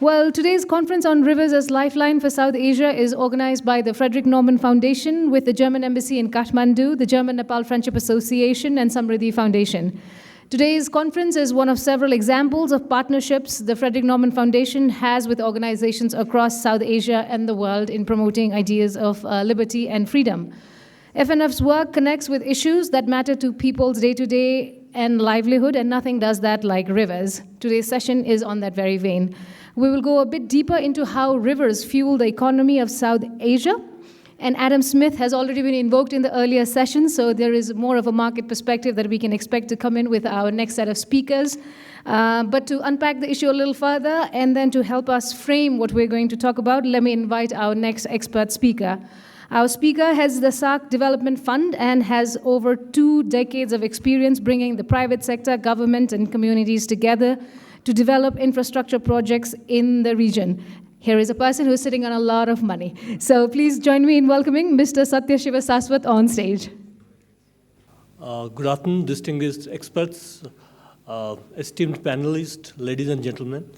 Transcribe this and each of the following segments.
Well, today's conference on rivers as lifeline for South Asia is organized by the Frederick Norman Foundation with the German Embassy in Kathmandu, the German-Nepal Friendship Association, and Samriddhi Foundation. Today's conference is one of several examples of partnerships the Frederick Norman Foundation has with organizations across South Asia and the world in promoting ideas of liberty and freedom. FNF's work connects with issues that matter to people's day-to-day and livelihood, and nothing does that like rivers. Today's session is on that very vein. We will go a bit deeper into how rivers fuel the economy of South Asia. And Adam Smith has already been invoked in the earlier session, so there is more of a market perspective that we can expect to come in with our next set of speakers. But to unpack the issue a little further and then to help us frame what we're going to talk about, let me invite our next expert speaker. Our speaker heads the SAARC Development Fund and has over 2 decades of experience bringing the private sector, government, and communities together to develop infrastructure projects in the region. Here is a person who's sitting on a lot of money. So please join me in welcoming Mr. Satya Shiva Saswat on stage. Good afternoon, distinguished experts, esteemed panelists, ladies and gentlemen.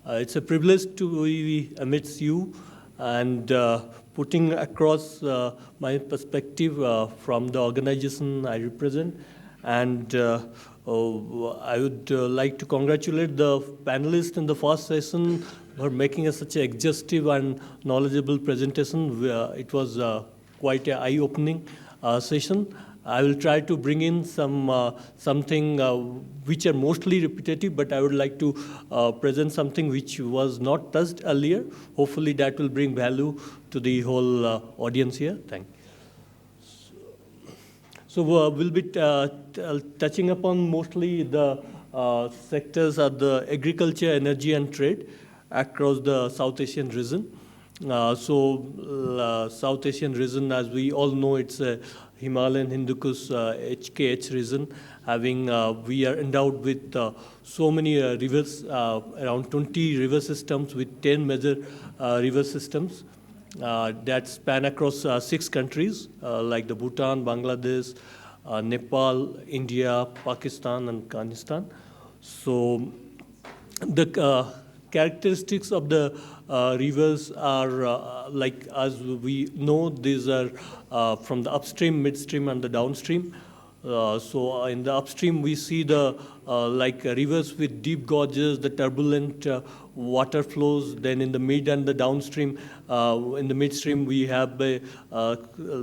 It's a privilege to be amidst you and putting across my perspective from the organization I represent. And I would like to congratulate the panelists in the first session for making such an exhaustive and knowledgeable presentation. It was quite an eye-opening session. I will try to bring in something which are mostly repetitive, but I would like to present something which was not touched earlier. Hopefully that will bring value to the whole audience here. Thank you. So we'll be touching upon mostly the sectors of the agriculture, energy, and trade across the South Asian region. South Asian region, as we all know, it's a Himalayan Hindu Kush HKH region. We are endowed with so many rivers, around 20 river systems with 10 major river systems that span across 6 countries like the Bhutan, Bangladesh, Nepal, India, Pakistan, and Afghanistan. So the characteristics of the rivers are like, as we know, these are from the upstream, midstream, and the downstream. So in the upstream, we see the rivers with deep gorges, the turbulent water flows. Then in the mid and the downstream, in the midstream, we have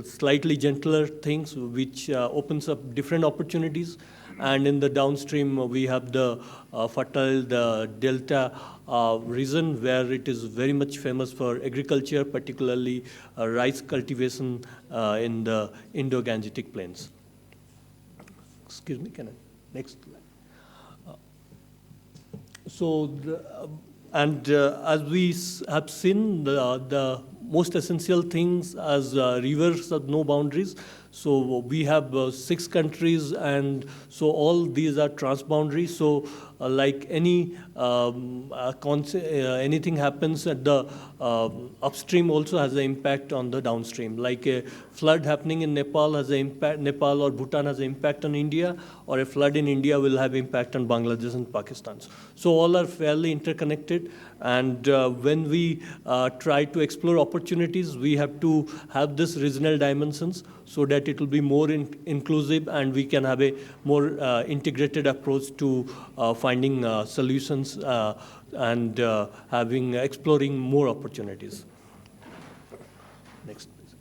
slightly gentler things, which opens up different opportunities. And in the downstream, we have the fertile, the delta region, where it is very much famous for agriculture, particularly rice cultivation in the Indo-Gangetic plains. Excuse me, can I? Next slide. As we have seen, the most essential things as rivers have no boundaries. So we have 6 countries, and so all these are transboundary. So like anything happens at the upstream also has an impact on the downstream. Like a flood happening in Nepal has an impact. Nepal or Bhutan has an impact on India, or a flood in India will have impact on Bangladesh and Pakistan. So all are fairly interconnected. And when we try to explore opportunities, we have to have this regional dimensions so that it will be more inclusive, and we can have a more integrated approach to finding solutions and exploring more opportunities. Next, please.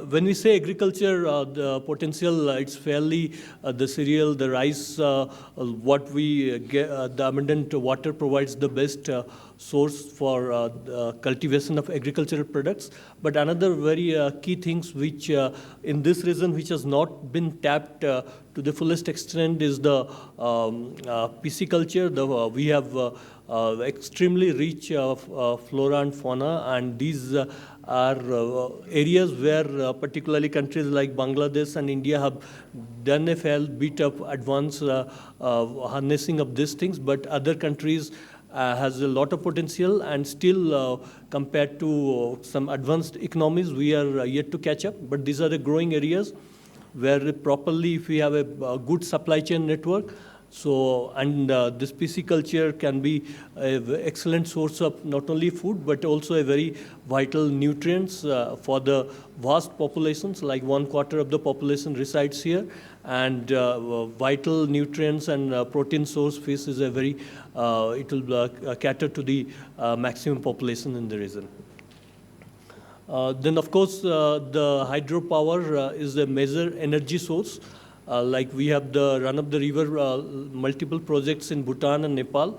When we say agriculture, the potential, it's fairly the cereal, the rice, what we get, the abundant water provides the best source for cultivation of agricultural products. But another very key things which in this region which has not been tapped to the fullest extent is the pisciculture. We have extremely rich flora and fauna, and these are areas where particularly countries like Bangladesh and India have done a fair bit of advanced harnessing of these things, but other countries has a lot of potential, and still compared to some advanced economies, we are yet to catch up. But these are the growing areas where properly, if we have a good supply chain network So, and this pisciculture can be an excellent source of not only food, but also a very vital nutrients for the vast populations, like 1/4 of the population resides here. And vital nutrients and protein source fish is a very, it will cater to the maximum population in the region. Then, of course, the hydropower is a major energy source. Like we have the run-of-the-river multiple projects in Bhutan and Nepal,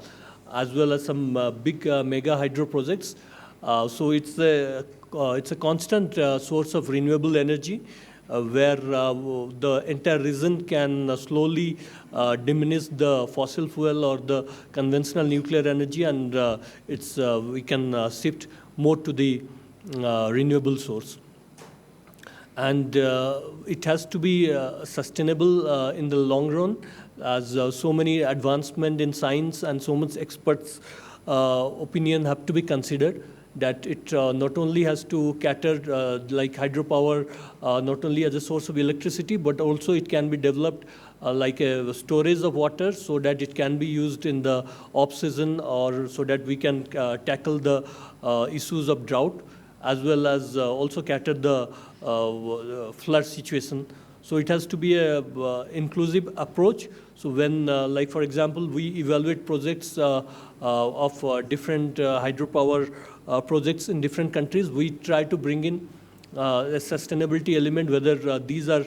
as well as some big mega hydro projects. So it's a constant source of renewable energy, where the entire region can slowly diminish the fossil fuel or the conventional nuclear energy, and we can shift more to the renewable source. And it has to be sustainable in the long run, as so many advancement in science and so much experts' opinion have to be considered, that it not only has to cater like hydropower, not only as a source of electricity, but also it can be developed like a storage of water, so that it can be used in the off-season, or so that we can tackle the issues of drought, as well as also cater the flood situation. So it has to be a inclusive approach. So when, like for example, we evaluate projects of different hydropower projects in different countries, we try to bring in a sustainability element, whether these are,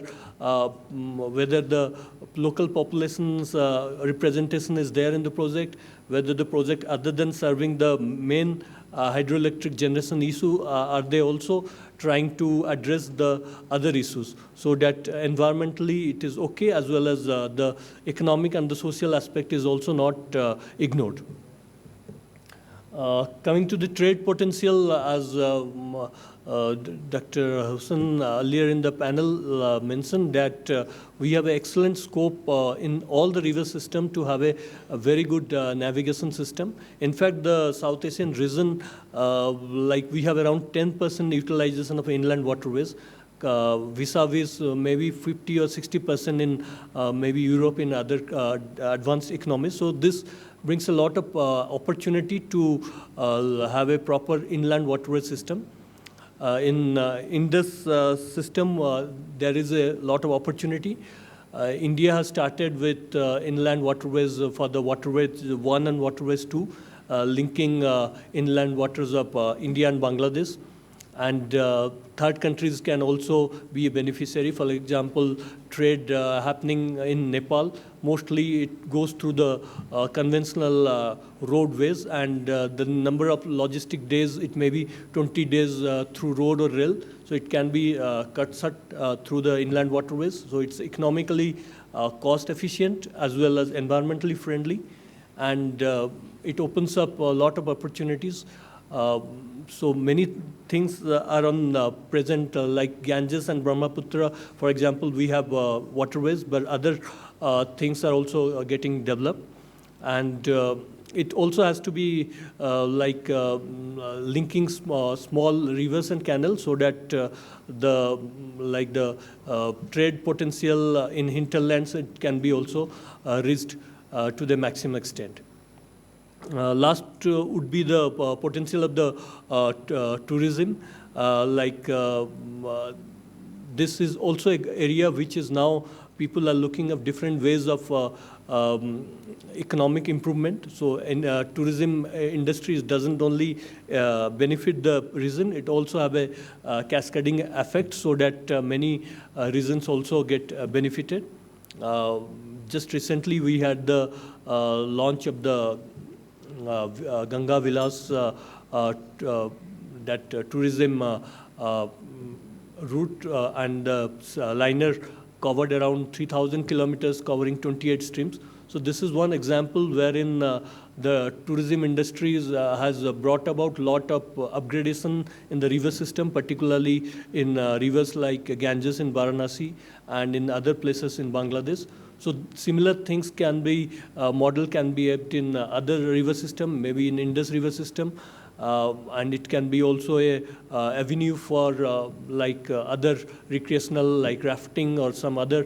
whether the local population's representation is there in the project, whether the project, other than serving the main hydroelectric generation issue, are they also trying to address the other issues, so that environmentally it is okay, as well as the economic and the social aspect is also not ignored. Coming to the trade potential, as Dr. Hussain earlier in the panel mentioned, that we have an excellent scope in all the river system to have a very good navigation system. In fact, the South Asian region, like we have around 10% utilization of inland waterways, vis-a-vis maybe 50 or 60% in maybe Europe, in other advanced economies. So this brings a lot of opportunity to have a proper inland waterway system. In Indus system, there is a lot of opportunity. India has started with inland waterways for the waterways 1 and waterways 2, linking inland waters of India and Bangladesh. And third countries can also be a beneficiary. For example, trade happening in Nepal, mostly it goes through the conventional roadways, and the number of logistic days, it may be 20 days through road or rail. So it can be cut through the inland waterways. So it's economically cost efficient as well as environmentally friendly, and it opens up a lot of opportunities. So many things are on present, like Ganges and Brahmaputra, for example, we have waterways, but other things are also getting developed. And it also has to be like linking small rivers and canals, so that the trade potential in hinterlands, it can be also reached to the maximum extent. Last would be the potential of the tourism. This is also an area which is now people are looking at different ways of economic improvement. So in tourism industries doesn't only benefit the region, it also have a cascading effect, so that many regions also get benefited. Just recently we had the launch of the Ganga Vilas, that tourism route, and liner covered around 3,000 kilometers, covering 28 streams. So this is one example wherein the tourism industries has brought about a lot of upgradation in the river system, particularly in rivers like Ganges in Varanasi and in other places in Bangladesh. So similar things can be, model can be kept in other river system, maybe in Indus river system. And it can be also a avenue for other recreational like rafting or some other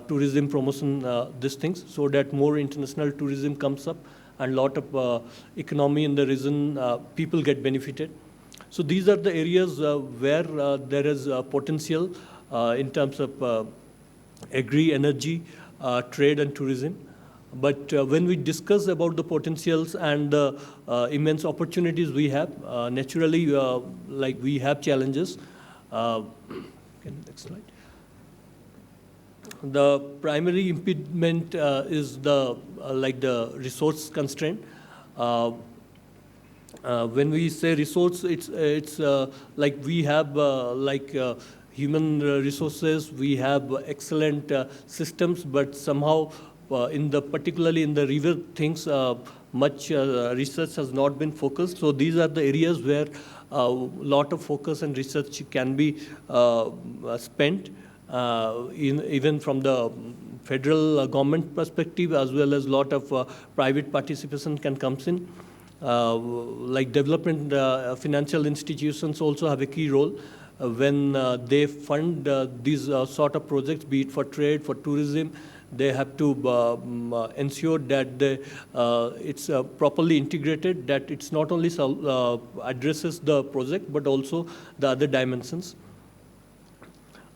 tourism promotion, these things, so that more international tourism comes up and lot of economy in the region, people get benefited. So these are the areas where there is potential in terms of agri-energy, trade and tourism. But when we discuss about the potentials and the immense opportunities we have, naturally, like we have challenges. Next slide. The primary impediment is the the resource constraint. When we say resource, it's like we have human resources, we have excellent systems, but somehow particularly in the river things, much research has not been focused. So these are the areas where a lot of focus and research can be spent, even from the federal government perspective, as well as a lot of private participation can come in. Like development financial institutions also have a key role when they fund these sort of projects, be it for trade, for tourism. They have to ensure that it's properly integrated, that it's not only addresses the project, but also the other dimensions.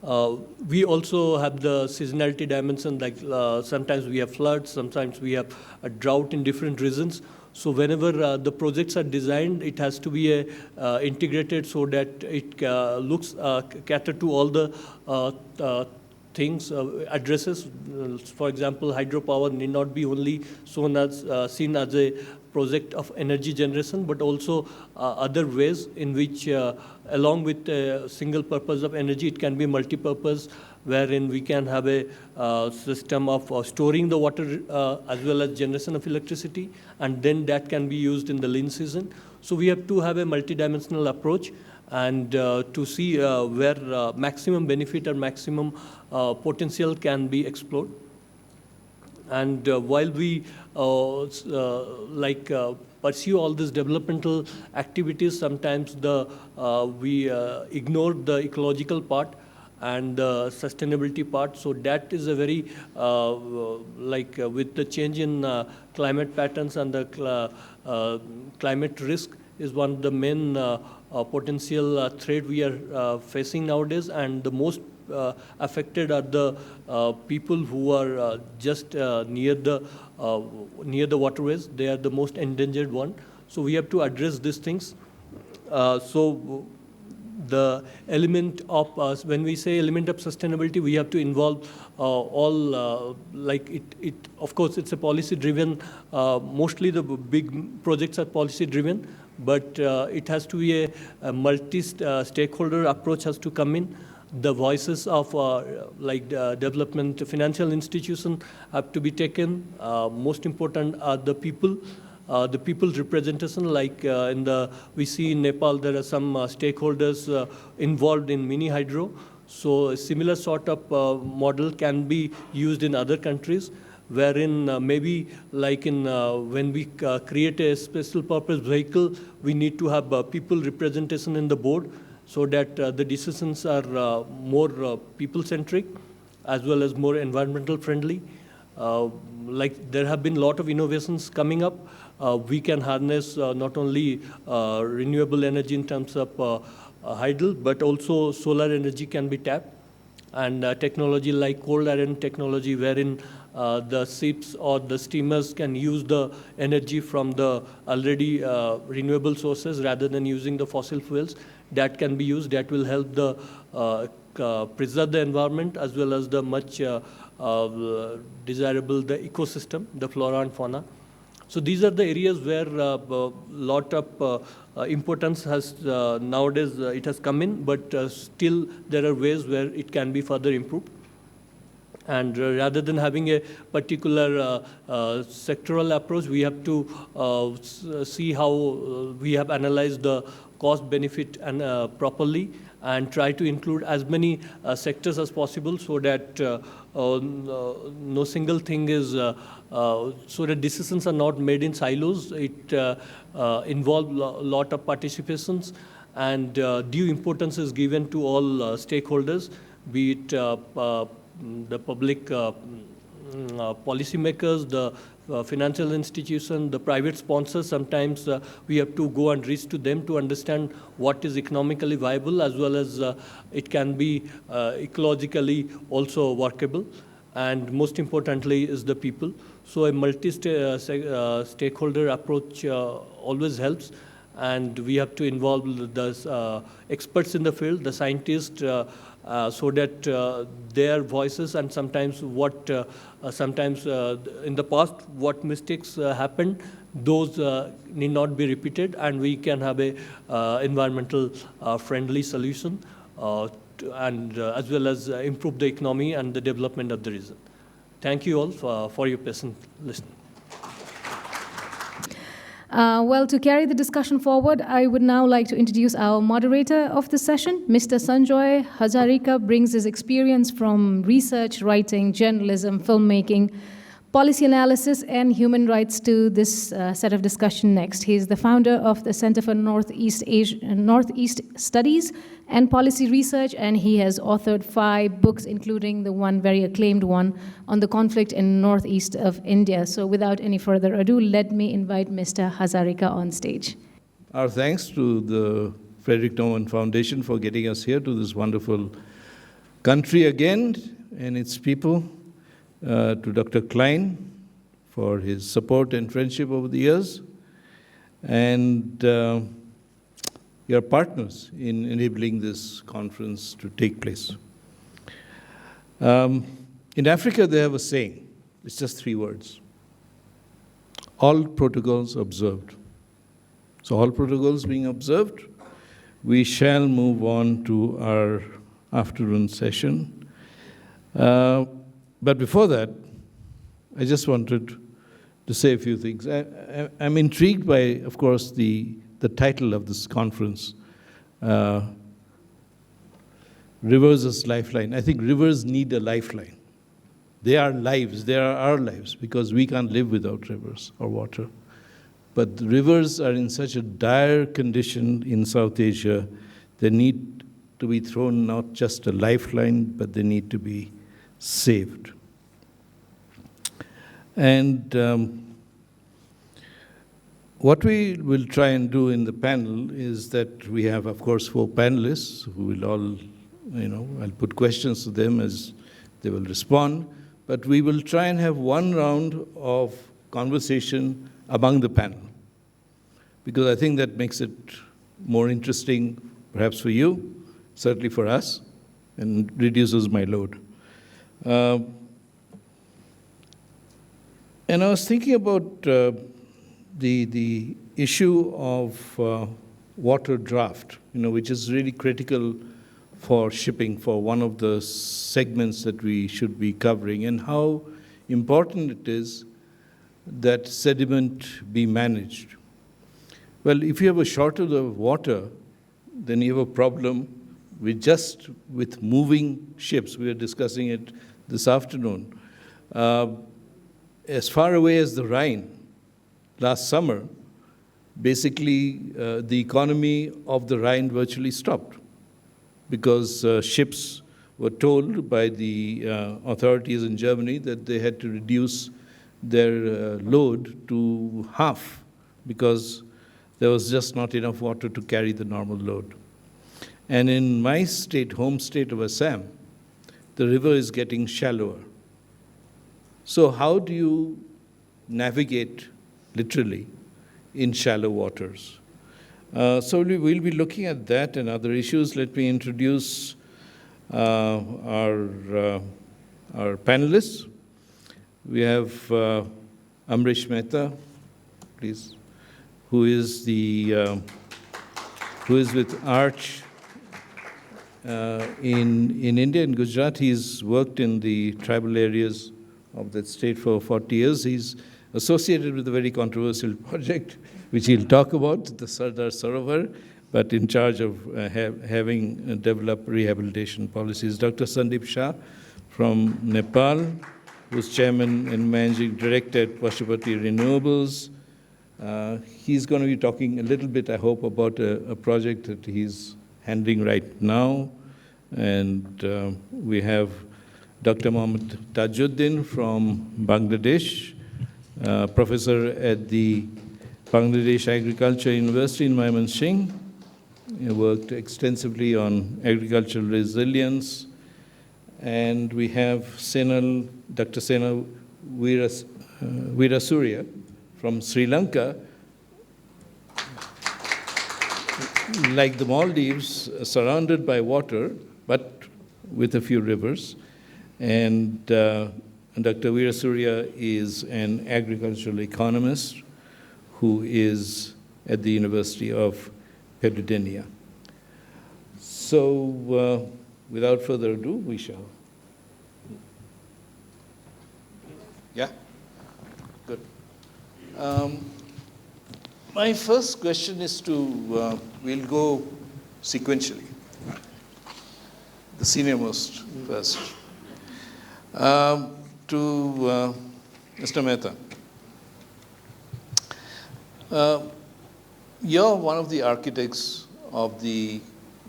We also have the seasonality dimension, like sometimes we have floods, sometimes we have a drought in different regions. So whenever the projects are designed, it has to be integrated so that it cater to all the things, addresses. For example, hydropower need not be only seen as a project of energy generation, but also other ways in which, along with a single purpose of energy, it can be multi-purpose, wherein we can have a system of storing the water as well as generation of electricity, and then that can be used in the lean season. So we have to have a multidimensional approach and to see where maximum benefit or maximum potential can be explored. And while we pursue all these developmental activities, sometimes we ignore the ecological part and the sustainability part. So that is a very, with the change in climate patterns and the climate risk is one of the main potential threat we are facing nowadays. And the most affected are the people who are just near the waterways. They are the most endangered one. So we have to address these things. So the element of, when we say element of sustainability, we have to involve all, of course, it's a policy driven, mostly the big projects are policy driven, but it has to be a multi-stakeholder approach has to come in. The voices of development financial institutions have to be taken. Most important are the people. The people's representation, we see in Nepal, there are some stakeholders involved in mini hydro. So a similar sort of model can be used in other countries, wherein maybe when we create a special purpose vehicle, we need to have people representation in the board, so that the decisions are more people-centric as well as more environmental friendly. There have been a lot of innovations coming up. We can harness not only renewable energy in terms of hydel, but also solar energy can be tapped. And technology like cold iron technology, wherein the ships or the steamers can use the energy from the already renewable sources rather than using the fossil fuels, that can be used. That will help the preserve the environment as well as the much desirable the ecosystem, the flora and fauna. So these are the areas where a lot of importance has nowadays it has come in, but still there are ways where it can be further improved. And rather than having a particular sectoral approach, we have to see how we have analyzed the cost benefit and properly, and try to include as many sectors as possible so that no single thing is, so that decisions are not made in silos. It involves a lot of participations, and due importance is given to all stakeholders, be it the public policymakers, the financial institution, the private sponsors. Sometimes we have to go and reach to them to understand what is economically viable, as well as it can be ecologically also workable. And most importantly is the people. So a multi-stakeholder approach always helps. And we have to involve the experts in the field, the scientists, so that their voices, and sometimes what in the past what mistakes happened, those need not be repeated, and we can have a environmental friendly solution, and as well as improve the economy and the development of the region. Thank you all for your patient listening. Well, to carry the discussion forward, I would now like to introduce our moderator of the session. Mr. Sanjoy Hazarika brings his experience from research, writing, journalism, filmmaking, policy analysis, and human rights to this set of discussion next. He is the founder of the Center for Northeast Studies and Policy Research, and he has authored 5 books, including the one very acclaimed one on the conflict in northeast of India. So without any further ado, let me invite Mr. Hazarika on stage. Our thanks to the Frederick Norman Foundation for getting us here to this wonderful country again and its people, to Dr. Klein for his support and friendship over the years, and your partners in enabling this conference to take place. In Africa, they have a saying. It's just 3 words. All protocols observed. So all protocols being observed, we shall move on to our afternoon session. But before that, I just wanted to say a few things. I'm intrigued by, of course, the title of this conference, Rivers as Lifeline. I think rivers need a lifeline. They are lives, they are our lives, because we can't live without rivers or water. But the rivers are in such a dire condition in South Asia, they need to be thrown not just a lifeline, but they need to be saved. And what we will try and do in the panel is that we have, of course, 4 panelists who will all, I'll put questions to them as they will respond, but we will try and have one round of conversation among the panel, because I think that makes it more interesting, perhaps for you, certainly for us, and reduces my load. And I was thinking about the issue of water draft, which is really critical for shipping, for one of the segments that we should be covering, and how important it is that sediment be managed. Well, if you have a shortage of water, then you have a problem with moving ships. We were discussing it this afternoon. As far away as the Rhine, last summer, basically the economy of the Rhine virtually stopped, because ships were told by the authorities in Germany that they had to reduce their load to half, because there was just not enough water to carry the normal load. And in my state, home state of Assam, the river is getting shallower. So how do you navigate, literally, in shallow waters? So we'll be looking at that and other issues. Let me introduce our panelists. We have Amrish Mehta, please, who is with Arch in India, in Gujarat. He's worked in the tribal areas of that state for 40 years. He's associated with a very controversial project, which he'll talk about, the Sardar Sarovar. but in charge of having developed rehabilitation policies. Dr. Sandeep Shah from Nepal, who's chairman and managing director at Pashupati Renewables. He's going to be talking a little bit, I hope, about a project that he's handling right now. And we have Dr. Mohammed Tajuddin from Bangladesh, professor at the Bangladesh Agriculture University in Mymensingh. He worked extensively on agricultural resilience. And we have Dr. Senal Weerasurya from Sri Lanka. Like the Maldives, surrounded by water, but with a few rivers. And Dr. Weerasurya is an agricultural economist who is at the University of Perugia. So, without further ado, we shall. Yeah? Good. My first question is to, we'll go sequentially. The senior-most first. To Mr. Mehta. You're one of the architects of the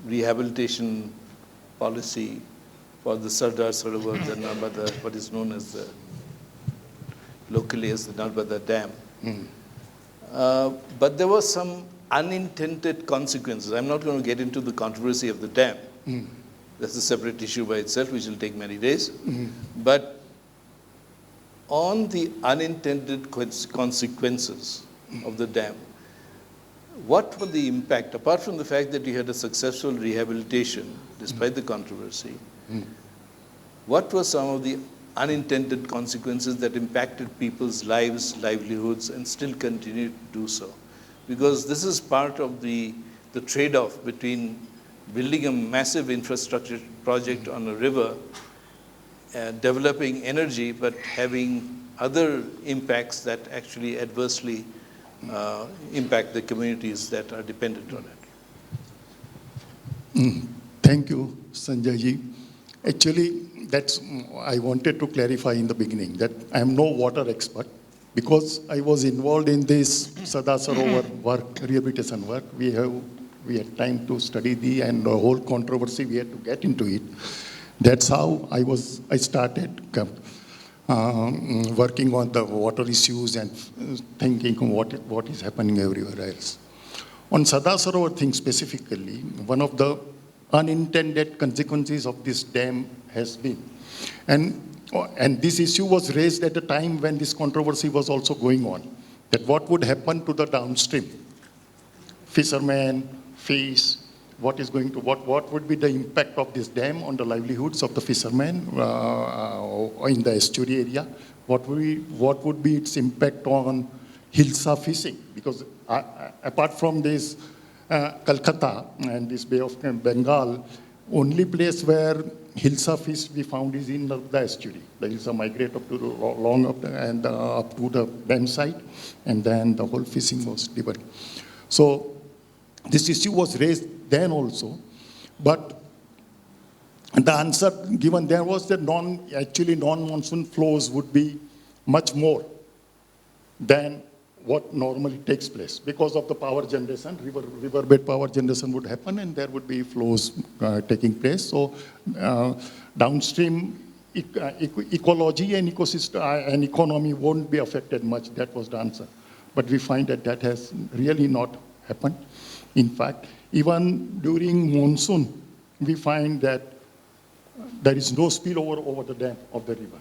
rehabilitation policy for the Sardar Sarovar, the Narmada, what is known as the, locally as the Narmada Dam. But there were some unintended consequences. I'm not going to get into the controversy of the dam. That's a separate issue by itself, which will take many days. But on the unintended consequences of the dam, what were the impact, apart from the fact that you had a successful rehabilitation, despite the controversy, what were some of the unintended consequences that impacted people's lives, livelihoods, and still continue to do so? Because this is part of the trade-off between building a massive infrastructure project on a river, developing energy, but having other impacts that actually adversely impact the communities that are dependent on it. Thank you, Sanjay ji. Actually, I wanted to clarify in the beginning that I am no water expert. Because I was involved in this Sardar Sarovar work, rehabilitation work, we had time to study the whole controversy, we had to get into it. That's how I started working on the water issues and thinking what is happening everywhere else. On Sardar Sarovar thing specifically, one of the unintended consequences of this dam has been, and this issue was raised at a time when this controversy was also going on, that what would happen to the downstream fishermen, fish, what would be the impact of this dam on the livelihoods of the fishermen in the estuary area? What would be its impact on hilsa fishing? Because apart from this Calcutta and this Bay of Bengal, only place where hilsa fish we found is in the estuary. The hilsa migrate up to up to the dam site, and then the whole fishing was diverted. So this issue was raised then also, but the answer given there was that non-monsoon flows would be much more than what normally takes place because of the power generation, riverbed power generation would happen, and there would be flows taking place. So downstream ecology and ecosystem and economy won't be affected much. That was the answer. But we find that has really not happened. In fact, even during monsoon, we find that there is no spillover over the dam of the river.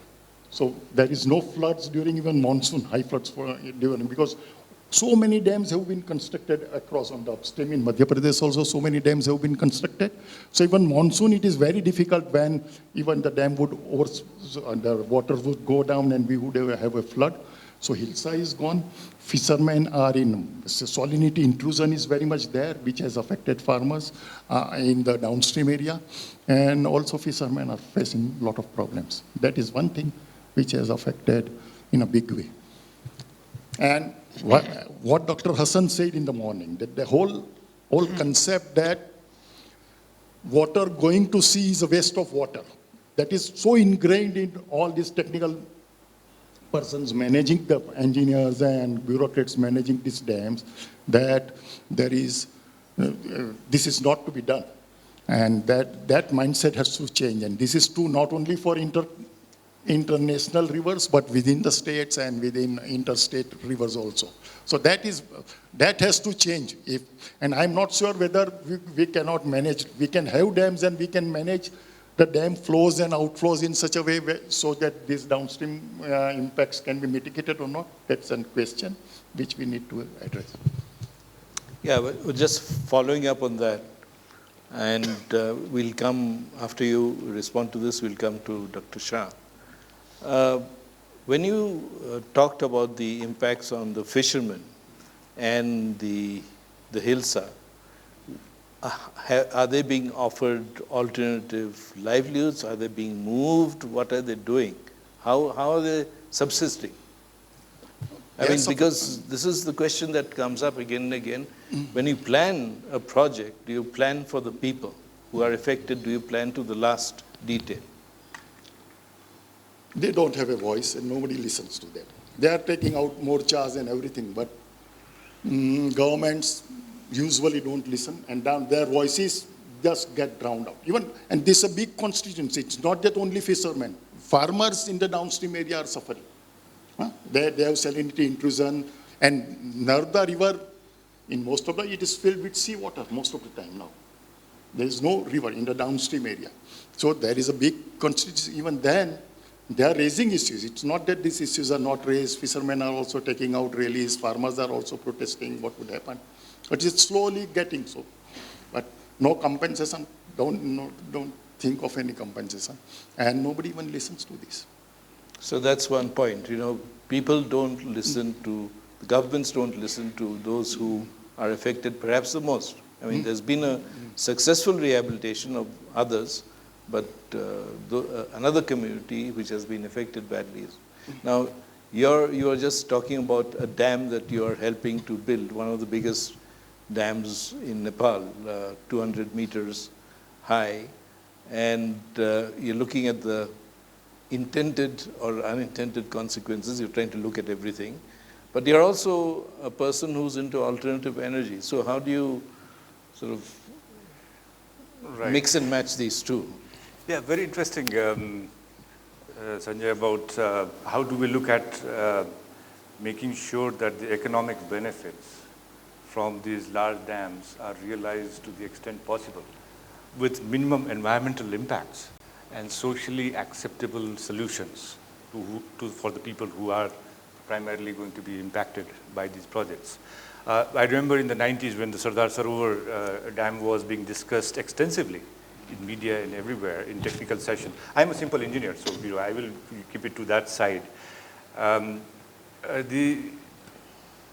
So there is no floods during even monsoon, high floods because so many dams have been constructed across on the upstream. In Madhya Pradesh also, so many dams have been constructed. So even monsoon, it is very difficult when even the dam would the water would go down and we would have a flood. So hilsa is gone. Fishermen are in salinity intrusion is very much there, which has affected farmers in the downstream area. And also fishermen are facing a lot of problems. That is one thing which has affected in a big way. And what Dr. Hassan said in the morning, that the whole whole concept that water going to sea is a waste of water. That is so ingrained in all these technical persons managing, the engineers and bureaucrats managing these dams, that there is, this is not to be done. And that mindset has to change. And this is true not only for international rivers, but within the states and within interstate rivers also. So that has to change. And I'm not sure whether we cannot manage. We can have dams and we can manage the dam flows and outflows in such a way so that these downstream impacts can be mitigated or not. That's a question which we need to address. Yeah, but just following up on that, and we'll come, after you respond to this, we'll come to Dr. Shah. When you talked about the impacts on the fishermen and the hillside, are they being offered alternative livelihoods? Are they being moved? What are they doing? How are they subsisting? I mean, because this is the question that comes up again and again. When you plan a project, do you plan for the people who are affected? Do you plan to the last detail? They don't have a voice and nobody listens to them. They are taking out more charge and everything, but governments usually don't listen, and their voices just get drowned out. And this is a big constituency. It's not that only fishermen. Farmers in the downstream area are suffering. They have salinity intrusion, and Narmada River, in most of it is filled with seawater most of the time now. There is no river in the downstream area. So there is a big constituency. Even then, they are raising issues. It's not that these issues are not raised. Fishermen are also taking out rallies. Farmers are also protesting what would happen. But it's slowly getting so. But no compensation. Don't think of any compensation. And nobody even listens to this. So that's one point. People don't listen to, the governments don't listen to those who are affected perhaps the most. I mean, there's been a successful rehabilitation of others, but another community which has been affected badly. Now, you are just talking about a dam that you are helping to build, one of the biggest dams in Nepal, 200 meters high, and you're looking at the intended or unintended consequences. You're trying to look at everything. But you're also a person who's into alternative energy. So how do you sort of mix and match these two? Yeah, very interesting, Sanjay, about how do we look at making sure that the economic benefits from these large dams are realized to the extent possible with minimum environmental impacts and socially acceptable solutions for the people who are primarily going to be impacted by these projects. I remember in the 90s when the Sardar Sarovar Dam was being discussed extensively in media and everywhere in technical session. I'm a simple engineer, so I will keep it to that side.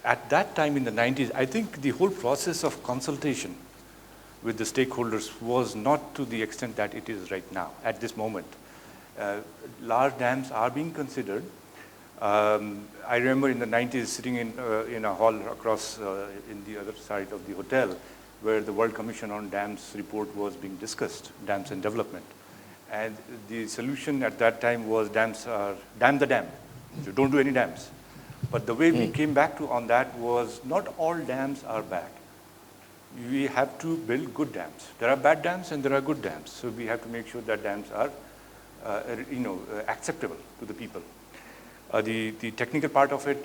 At that time in the 90s, I think the whole process of consultation with the stakeholders was not to the extent that it is right now, at this moment. Large dams are being considered. I remember in the 90s sitting in a hall across in the other side of the hotel where the World Commission on Dams report was being discussed, dams and development. And the solution at that time was dam the dam. So don't do any dams. But the way we came back on that was not all dams are bad. We have to build good dams. There are bad dams and there are good dams. So we have to make sure that dams are acceptable to the people. The technical part of it,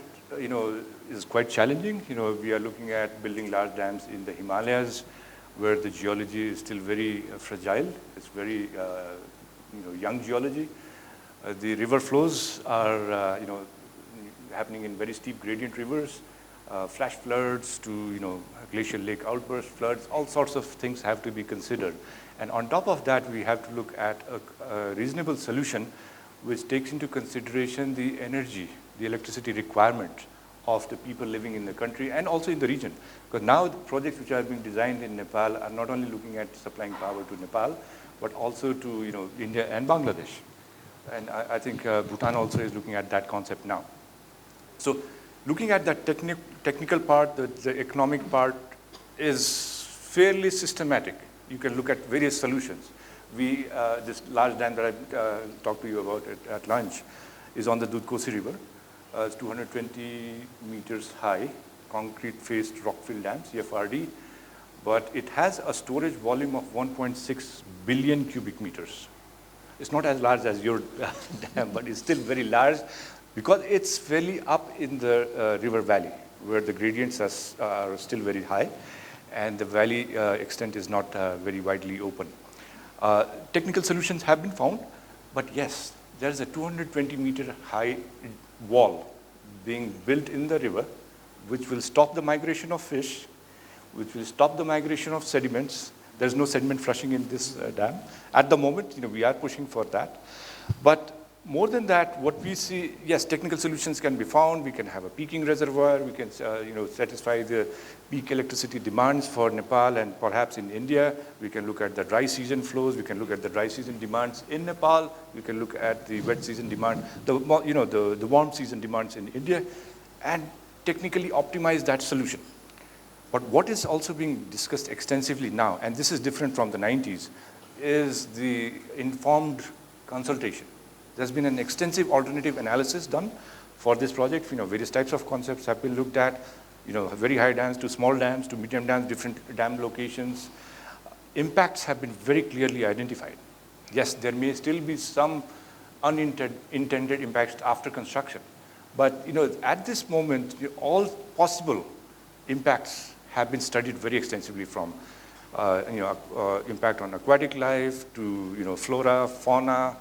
is quite challenging. We are looking at building large dams in the Himalayas, where the geology is still very fragile. It's very, young geology. The river flows are, happening in very steep gradient rivers, flash floods to, glacial lake outburst floods. All sorts of things have to be considered. And on top of that, we have to look at a reasonable solution which takes into consideration the energy, the electricity requirement of the people living in the country and also in the region. Because now the projects which are being designed in Nepal are not only looking at supplying power to Nepal, but also to India and Bangladesh. And I think Bhutan also is looking at that concept now. So looking at that technical part, the economic part is fairly systematic. You can look at various solutions. This large dam that I talked to you about at lunch is on the Kosi River. It's 220 meters high, concrete-faced rock-filled dam, CFRD, but it has a storage volume of 1.6 billion cubic meters. It's not as large as your dam, but it's still very large because it's fairly up in the river valley, where the gradients are still very high, and the valley extent is not very widely open. Technical solutions have been found, but yes, there's a 220-meter high wall being built in the river, which will stop the migration of fish, which will stop the migration of sediments. There's no sediment flushing in this dam. At the moment, we are pushing for that. But more than that, what we see, yes, technical solutions can be found. We can have a peaking reservoir. We can, satisfy the peak electricity demands for Nepal and perhaps in India. We can look at the dry season flows. We can look at the dry season demands in Nepal. We can look at the wet season demand, the warm season demands in India, and technically optimize that solution. But what is also being discussed extensively now, and this is different from the 90s, is the informed consultation. There's been an extensive alternative analysis done for this project. Various types of concepts have been looked at, very high dams to small dams to medium dams, different dam locations. Impacts have been very clearly identified. Yes, there may still be some unintended impacts after construction. But at this moment, all possible impacts have been studied very extensively, from impact on aquatic life to flora, fauna,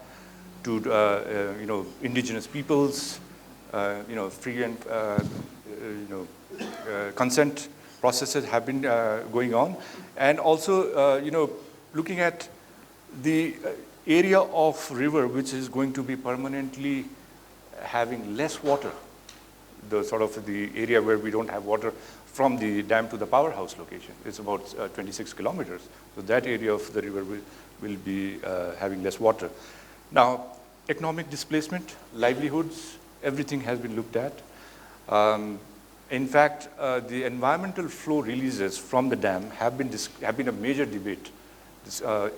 to indigenous peoples, free and consent processes have been going on, and also looking at the area of river which is going to be permanently having less water, the area where we don't have water from the dam to the powerhouse location. It's about 26 kilometers. So that area of the river will be having less water. Now, economic displacement, livelihoods, everything has been looked at. In fact, the environmental flow releases from the dam have been a major debate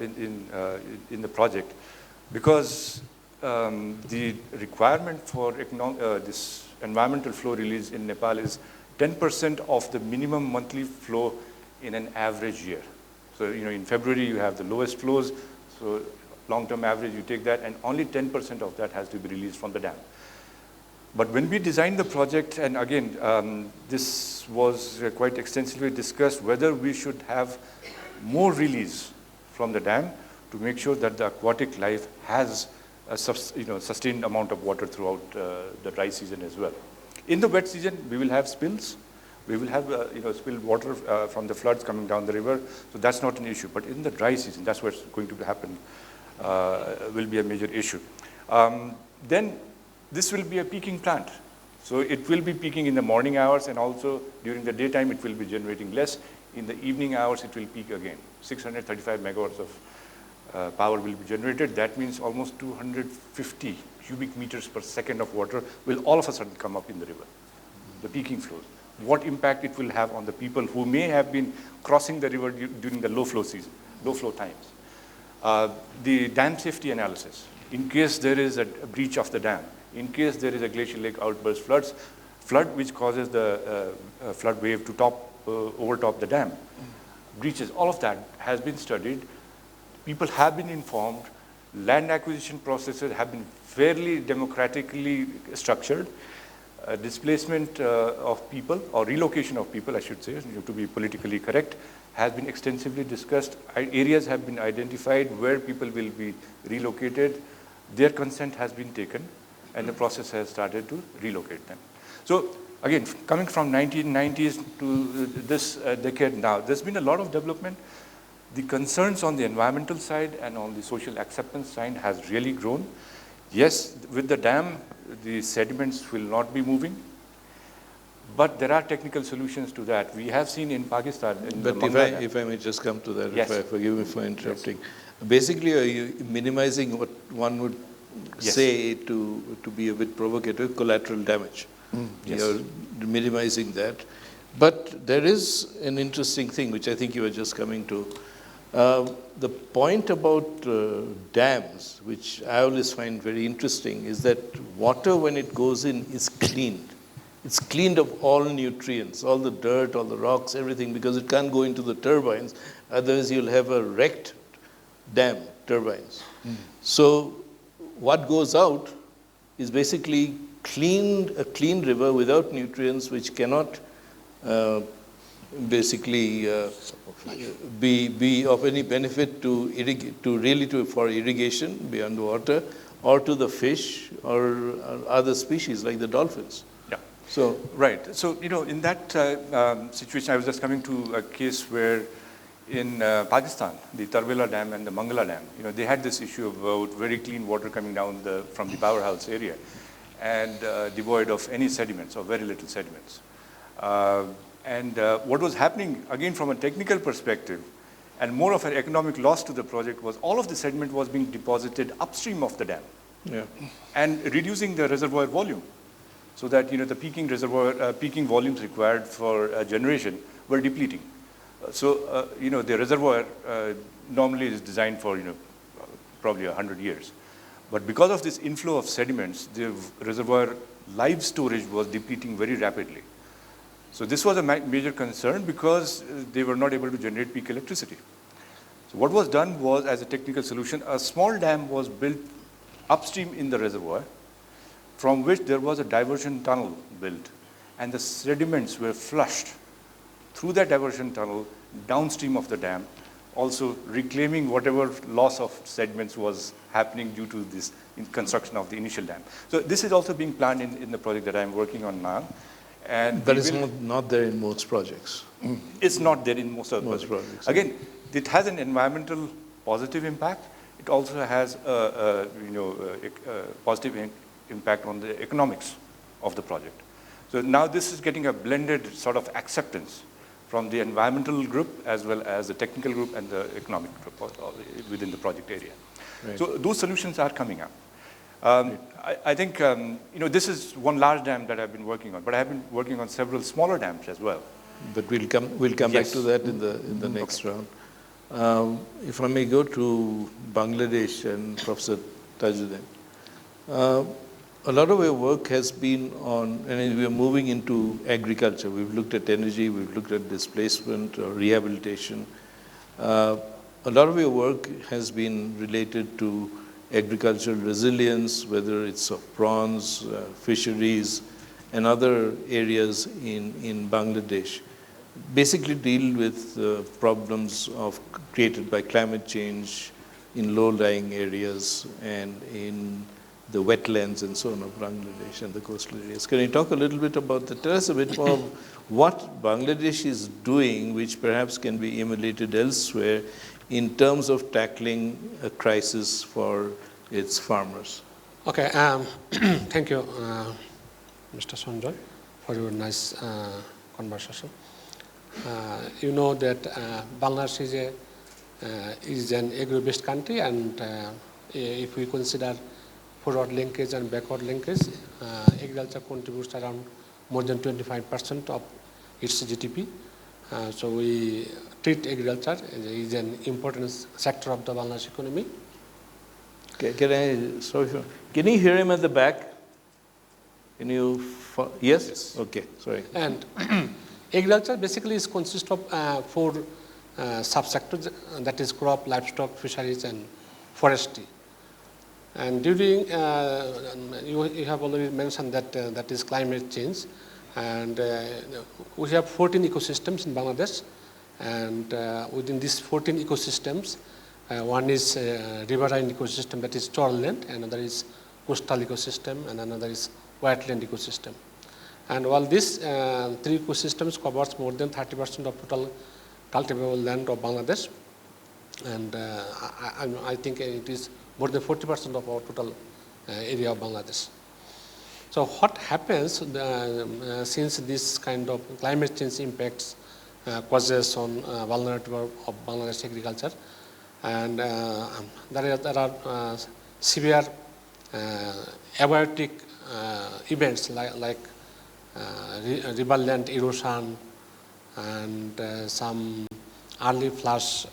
in the project, because the requirement for this environmental flow release in Nepal is 10% of the minimum monthly flow in an average year. So, in February you have the lowest flows, so long-term average you take that, and only 10% of that has to be released from the dam. But when we designed the project, and again, this was quite extensively discussed, whether we should have more release from the dam to make sure that the aquatic life has a sustained amount of water throughout the dry season as well. In the wet season, we will have spills. We will have spilled water from the floods coming down the river, so that's not an issue. But in the dry season, that's what's going to happen, will be a major issue. Then this will be a peaking plant. So it will be peaking in the morning hours, and also during the daytime it will be generating less. In the evening hours it will peak again. 635 megawatts of power will be generated. That means almost 250 cubic meters per second of water will all of a sudden come up in the river, the peaking flows. What impact it will have on the people who may have been crossing the river during the low flow season, low flow times. The dam safety analysis, in case there is a breach of the dam, in case there is a glacial lake outburst flood which causes the flood wave to overtop the dam, breaches, all of that has been studied. People have been informed. Land acquisition processes have been fairly democratically structured. Displacement of people, or relocation of people, I should say, to be politically correct, has been extensively discussed. Areas have been identified where people will be relocated. Their consent has been taken, and the process has started to relocate them. So again, coming from 1990s to this decade now, there's been a lot of development. The concerns on the environmental side and on the social acceptance side has really grown. Yes, with the dam, the sediments will not be moving, but there are technical solutions to that. We have seen in Pakistan. But if I may just come to that, yes. Forgive me for interrupting. Yes. Basically, are you minimizing what one would yes. say to be a bit provocative, collateral damage? Yes. You're minimizing that. But there is an interesting thing, which I think you were just coming to. The point about dams, which I always find very interesting, is that water, when it goes in, is cleaned. It's cleaned of all nutrients, all the dirt, all the rocks, everything, because it can't go into the turbines. Otherwise, you'll have a wrecked dam, turbines. So what goes out is basically a clean river without nutrients, which cannot basically be of any benefit for irrigation beyond water, or to the fish or other species like the dolphins. Yeah. So right. So in that situation, I was just coming to a case where in Pakistan, the Tarbela Dam and the Mangala Dam, they had this issue about very clean water coming down from the powerhouse area, and devoid of any sediments or very little sediments. And what was happening, again from a technical perspective, and more of an economic loss to the project, was all of the sediment was being deposited upstream of the dam, and reducing the reservoir volume, so that the peaking volumes required for generation were depleting. So the reservoir normally is designed for probably 100 years, but because of this inflow of sediments, the reservoir live storage was depleting very rapidly. So this was a major concern because they were not able to generate peak electricity. So what was done was, as a technical solution, a small dam was built upstream in the reservoir, from which there was a diversion tunnel built, and the sediments were flushed through that diversion tunnel downstream of the dam, also reclaiming whatever loss of sediments was happening due to this construction of the initial dam. So this is also being planned in the project that I'm working on now. And that is not there in most projects. It's not there in most projects. Again, it has an environmental positive impact. It also has a positive impact on the economics of the project. So now this is getting a blended sort of acceptance from the environmental group as well as the technical group and the economic group within the project area. Right. So those solutions are coming up. I think this is one large dam that I've been working on, but I have been working on several smaller dams as well. But we'll come back to that in the next round. If I may go to Bangladesh and Professor Tajuddin. A lot of our work has been on, and we are moving into agriculture. We've looked at energy, we've looked at displacement or rehabilitation. A lot of our work has been related to agricultural resilience, whether it's of prawns, fisheries, and other areas in Bangladesh. Basically deal with problems created by climate change in low-lying areas and in the wetlands and so on of Bangladesh and the coastal areas. Can you talk a little bit about that? Tell us a bit more of what Bangladesh is doing, which perhaps can be emulated elsewhere in terms of tackling a crisis for its farmers. Okay, thank you, Mr. Sanjoy, for your nice conversation. You know that Bangladesh is an agro-based country, and if we consider forward linkage and backward linkage, agriculture contributes around more than 25% of its GDP. So we treat agriculture as an important sector of the Bangladesh economy. Okay, can you hear him at the back? Can you, yes? Okay, sorry. And agriculture basically consists of 4 subsectors, that is crop, livestock, fisheries, and forestry. And during, you have already mentioned that that is climate change, and we have 14 ecosystems in Bangladesh, and within these 14 ecosystems, one is riverine ecosystem, that is shoreland, another is coastal ecosystem, and another is wetland ecosystem. And while these 3 ecosystems covers more than 30% of total cultivable land of Bangladesh, and I think it is more than 40% of our total area of Bangladesh. So what happens since this kind of climate change impacts causes on vulnerability of Bangladesh agriculture, and there are severe abiotic events like riverland erosion, and some early flash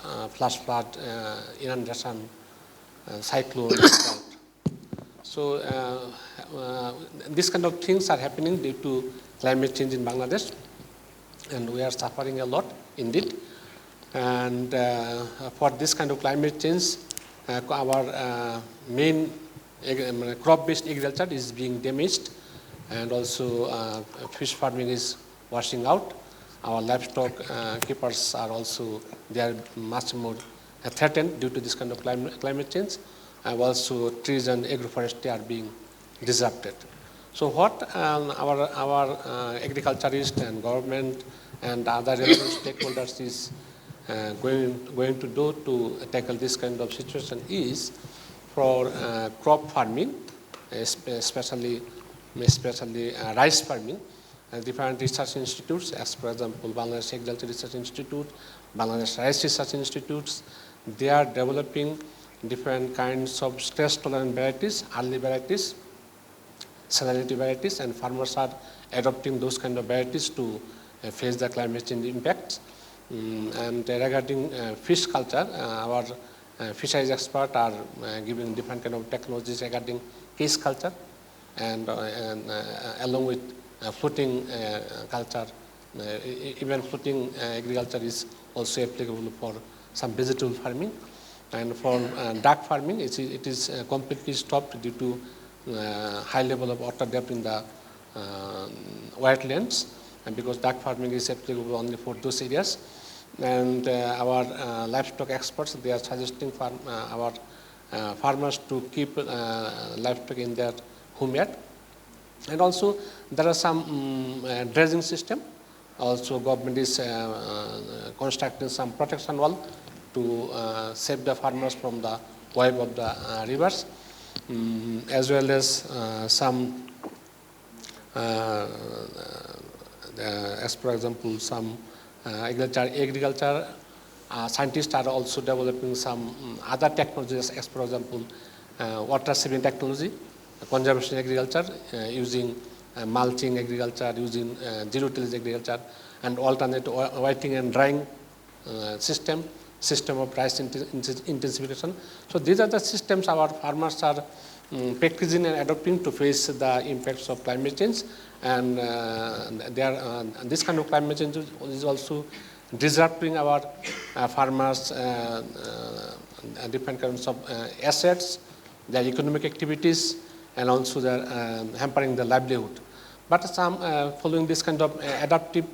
flood, inundation, cyclone. So these kind of things are happening due to climate change in Bangladesh, and we are suffering a lot indeed. And for this kind of climate change, our main crop-based agriculture is being damaged, and also fish farming is washing out. Our livestock keepers are also, they are much more threatened due to this kind of climate change, and also trees and agroforestry are being disrupted. So what our agriculturists and government and other relevant stakeholders is going to do to tackle this kind of situation is for crop farming, especially rice farming. Different research institutes, as for example, Bangladesh Agriculture Research Institute, Bangladesh Rice Research Institutes, they are developing different kinds of stress-tolerant varieties, early varieties, salinity varieties, and farmers are adopting those kind of varieties to face the climate change impacts. And regarding fish culture, our fisheries experts are giving different kind of technologies regarding case culture, and along with floating culture, even floating agriculture is also applicable for some vegetable farming. And for duck farming, it is completely stopped due to high level of water depth in the wetlands, and because duck farming is applicable only for those areas. And our livestock experts, they are suggesting our farmers to keep livestock in their home yard. And also there are some dredging system. Also government is constructing some protection wall to save the farmers from the wave of the rivers, as well as some, as for example, some agriculture scientists are also developing some other technologies, as for example, water saving technology, conservation agriculture, using mulching agriculture, using zero tillage agriculture, and alternate wetting and drying system of rice intensification. So these are the systems our farmers are practicing and adopting to face the impacts of climate change. And this kind of climate change is also disrupting our farmers' different kinds of assets, their economic activities, and also their hampering their livelihood. But some following this kind of adaptive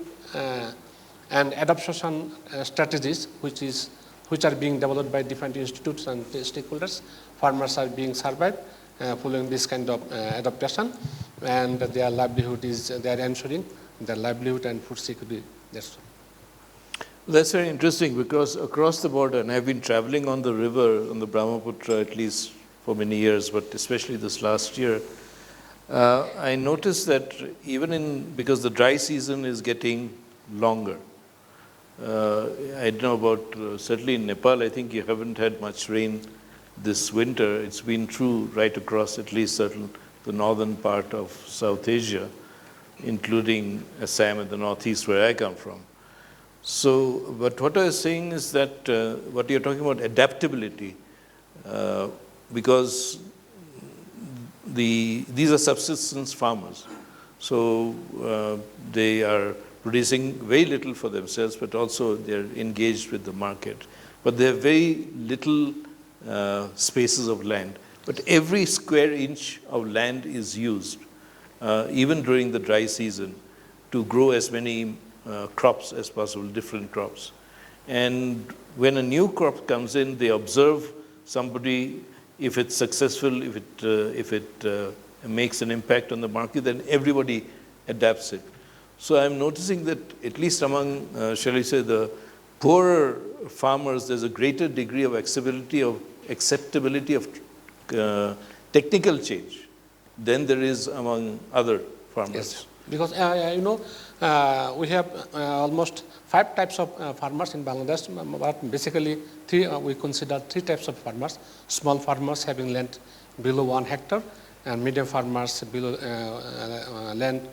and adaptation strategies, which are being developed by different institutes and stakeholders, farmers are being survived following this kind of adaptation, and their livelihood is, they are ensuring their livelihood and food security. That's very interesting, because across the border, and I've been traveling on the river, on the Brahmaputra at least for many years, but especially this last year, I noticed that even because the dry season is getting longer. I don't know about, certainly in Nepal, I think you haven't had much rain this winter. It's been true right across at least the northern part of South Asia, including Assam and the northeast where I come from. So, but what I was saying is that what you're talking about, adaptability, because these are subsistence farmers. So they are producing very little for themselves, but also they're engaged with the market. But they have very little spaces of land. But every square inch of land is used, even during the dry season, to grow as many crops as possible, different crops. And when a new crop comes in, they observe somebody. If it's successful, if it makes an impact on the market, then everybody adapts it. So I'm noticing that at least among, shall we say, the poorer farmers, there's a greater degree of acceptability of technical change than there is among other farmers. Yes, because we have almost 5 types of farmers in Bangladesh, but basically we consider 3 types of farmers: small farmers having land below 1 hectare, and medium farmers below land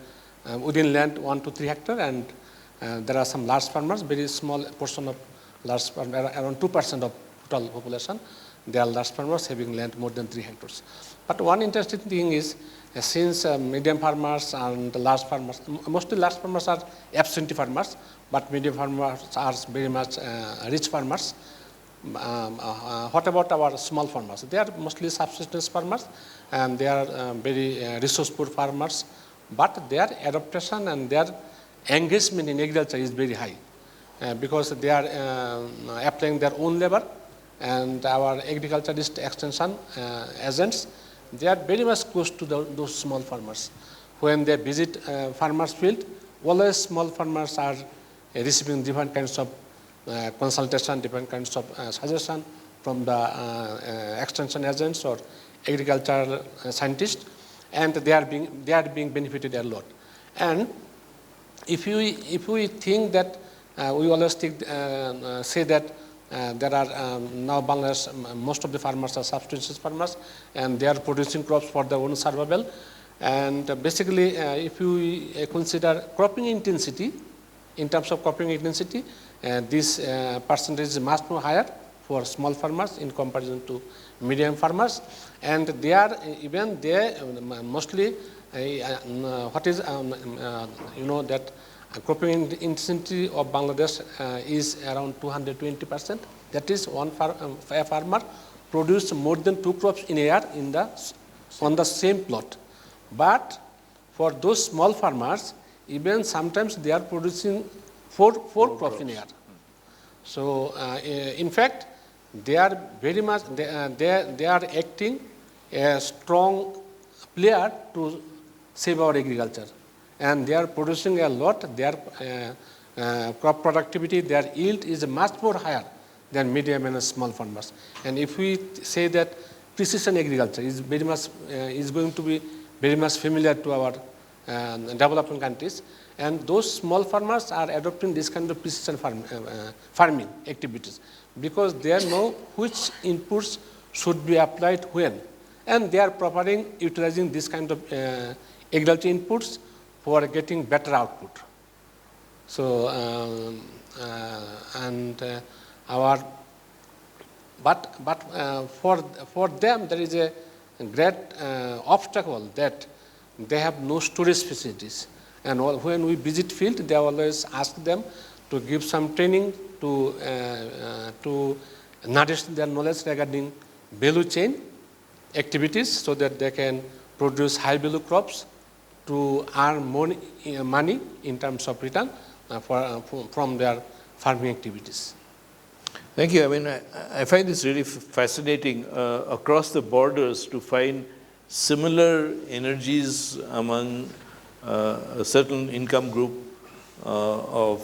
within land 1 to 3 hectare, and There are some large farmers, very small portion of large farmers, around 2% of total population. They are large farmers having land more than 3 hectares. But one interesting thing is, since medium farmers and large farmers, mostly large farmers are absentee farmers, but medium farmers are very much rich farmers. What about our small farmers? They are mostly subsistence farmers, and they are very resource poor farmers, but their adaptation and their engagement in agriculture is very high, because they are applying their own labor, and our agriculturist extension agents, they are very much close to those small farmers. When they visit farmers' field, always small farmers are receiving different kinds of consultation, different kinds of suggestion from the extension agents or agricultural scientists, and they are being benefited a lot. And if we think that we always say that there are now Bangladesh, most of the farmers are subsistence farmers, and they are producing crops for their own survival. And basically, if you consider cropping intensity, in terms of cropping intensity, this percentage is much more higher for small farmers in comparison to medium farmers, and they are even they mostly what is that cropping intensity of Bangladesh is around 220%. That is, a farmer produces more than 2 crops in a year on the same plot. But for those small farmers, even sometimes they are producing four crops in a year. So in fact, they are very much they are acting a strong player to save our agriculture, and they are producing a lot. Their crop productivity, their yield is much more higher than medium and small farmers. And if we say that precision agriculture is very much is going to be very much familiar to our developing countries, and those small farmers are adopting this kind of precision farming activities, because they know which inputs should be applied when, and they are properly utilizing this kind of agriculture inputs for getting better output. So for them there is a great obstacle that they have no storage facilities. And when we visit field, they always ask them to give some training to nourish their knowledge regarding value chain activities, so that they can produce high value crops to earn money in terms of return from their farming activities. Thank you. I mean, I find this really fascinating across the borders to find similar energies among a certain income group of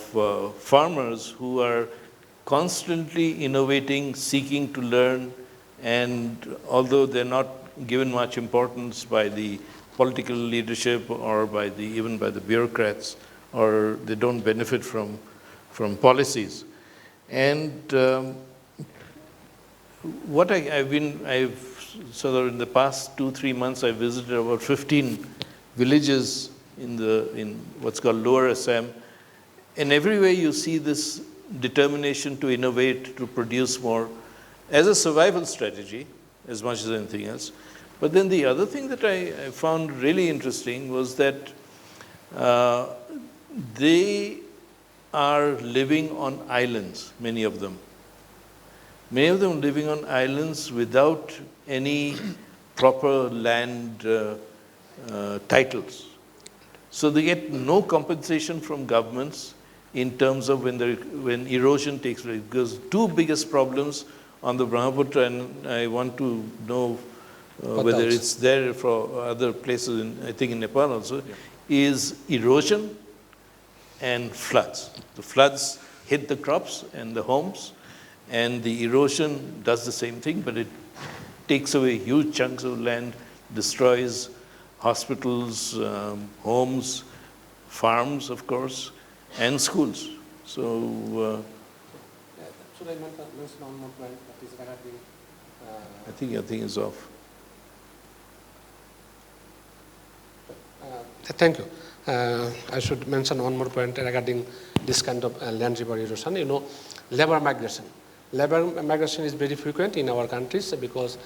farmers who are constantly innovating, seeking to learn, and although they're not given much importance by the political leadership or even by the bureaucrats, or they don't benefit from policies. And what I've sort of in the past 2-3 months, I visited about 15 villages in what's called Lower Assam, and everywhere you see this determination to innovate, to produce more, as a survival strategy, as much as anything else. But then the other thing that I found really interesting was that they are living on islands, many of them. Many of them living on islands without any proper land titles. So they get no compensation from governments in terms of when erosion takes place. Because 2 biggest problems on the Brahmaputra, and I want to know whether it's there for other places, I think in Nepal also, is erosion and floods. The floods hit the crops and the homes, and the erosion does the same thing, but it takes away huge chunks of land, destroys hospitals, homes, farms, of course, and schools. So should I mention one more point that is regarding? I think your thing is off. Thank you. I should mention one more point regarding this kind of land river erosion. Labor migration. Labor migration is very frequent in our countries because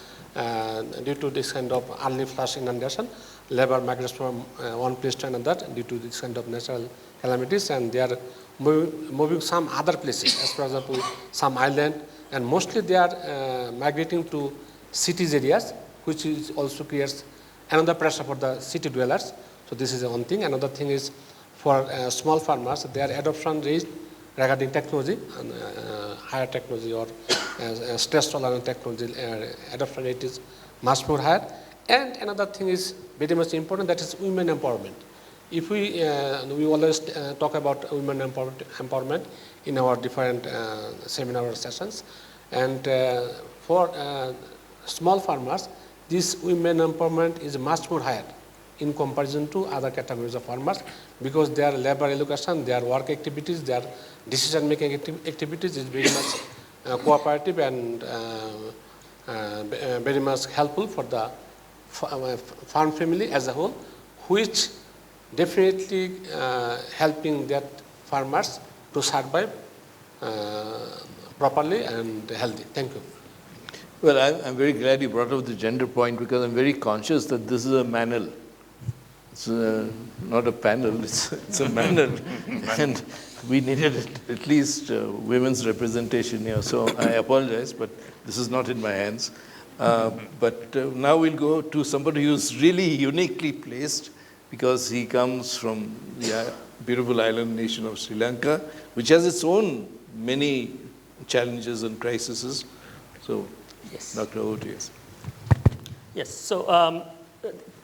due to this kind of early flash inundation, labor migrates from one place to another due to this kind of natural calamities, and they are moving some other places, as for example, some island, and mostly they are migrating to cities areas, which is also creates another pressure for the city dwellers. So this is one thing. Another thing is for small farmers, their adoption rate regarding technology, and higher technology or stress tolerant technology, adoption rate is much more higher. And another thing is very much important, that is women empowerment. If we always talk about women empowerment in our different seminar sessions, and for small farmers, this women empowerment is much more higher in comparison to other categories of farmers, because their labor allocation, their work activities, their decision-making activities is very much cooperative and very much helpful for the farm family as a whole, which definitely helping that farmers to survive properly and healthy. Thank you. Well, I'm very glad you brought up the gender point, because I'm very conscious that this is a manel. It's not a panel, it's a manel. And we needed at least women's representation here. So I apologize, but this is not in my hands. But now we'll go to somebody who's really uniquely placed, because he comes from the beautiful island nation of Sri Lanka, which has its own many challenges and crises. So, yes. Dr. over to you. Yes, so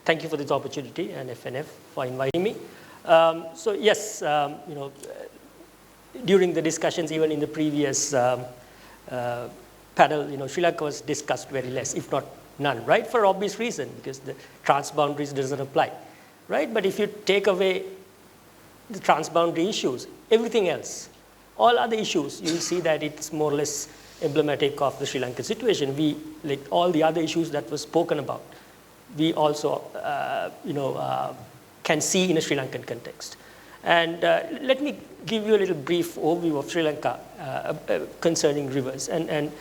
thank you for this opportunity and FNF for inviting me. So yes, during the discussions, even in the previous panel, Sri Lanka was discussed very less, if not none, right? For obvious reason, because the transboundaries doesn't apply, right? But if you take away the transboundary issues, everything else, all other issues, you will see that it's more or less emblematic of the Sri Lankan situation. We, like all the other issues that were spoken about, we also, can see in a Sri Lankan context. And let me give you a little brief overview of Sri Lanka concerning rivers. And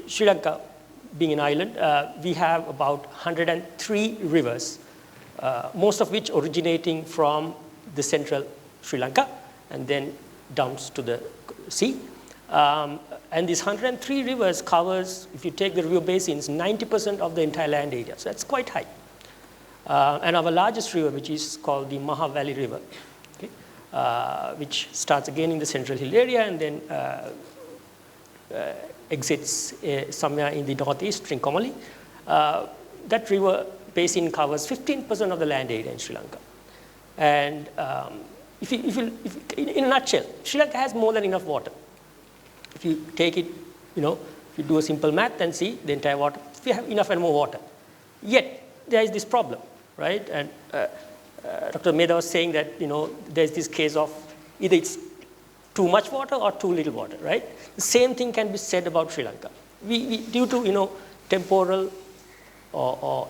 Sri Lanka being an island, we have about 103 rivers, most of which originating from the central Sri Lanka and then down to the sea. And these 103 rivers covers, if you take the river basins, 90% of the entire land area. So that's quite high. And our largest river, which is called the Maha Valley River, okay, which starts again in the central hill area and then exits somewhere in the northeast, Trincomalee. That river basin covers 15% of the land area in Sri Lanka. And if in a nutshell, Sri Lanka has more than enough water. If you take it, if you do a simple math and see the entire water, we have enough and more water. Yet, there is this problem, right? And Dr. Mehta was saying that, there's this case of either it's too much water or too little water, right? The same thing can be said about Sri Lanka. We due to, temporal or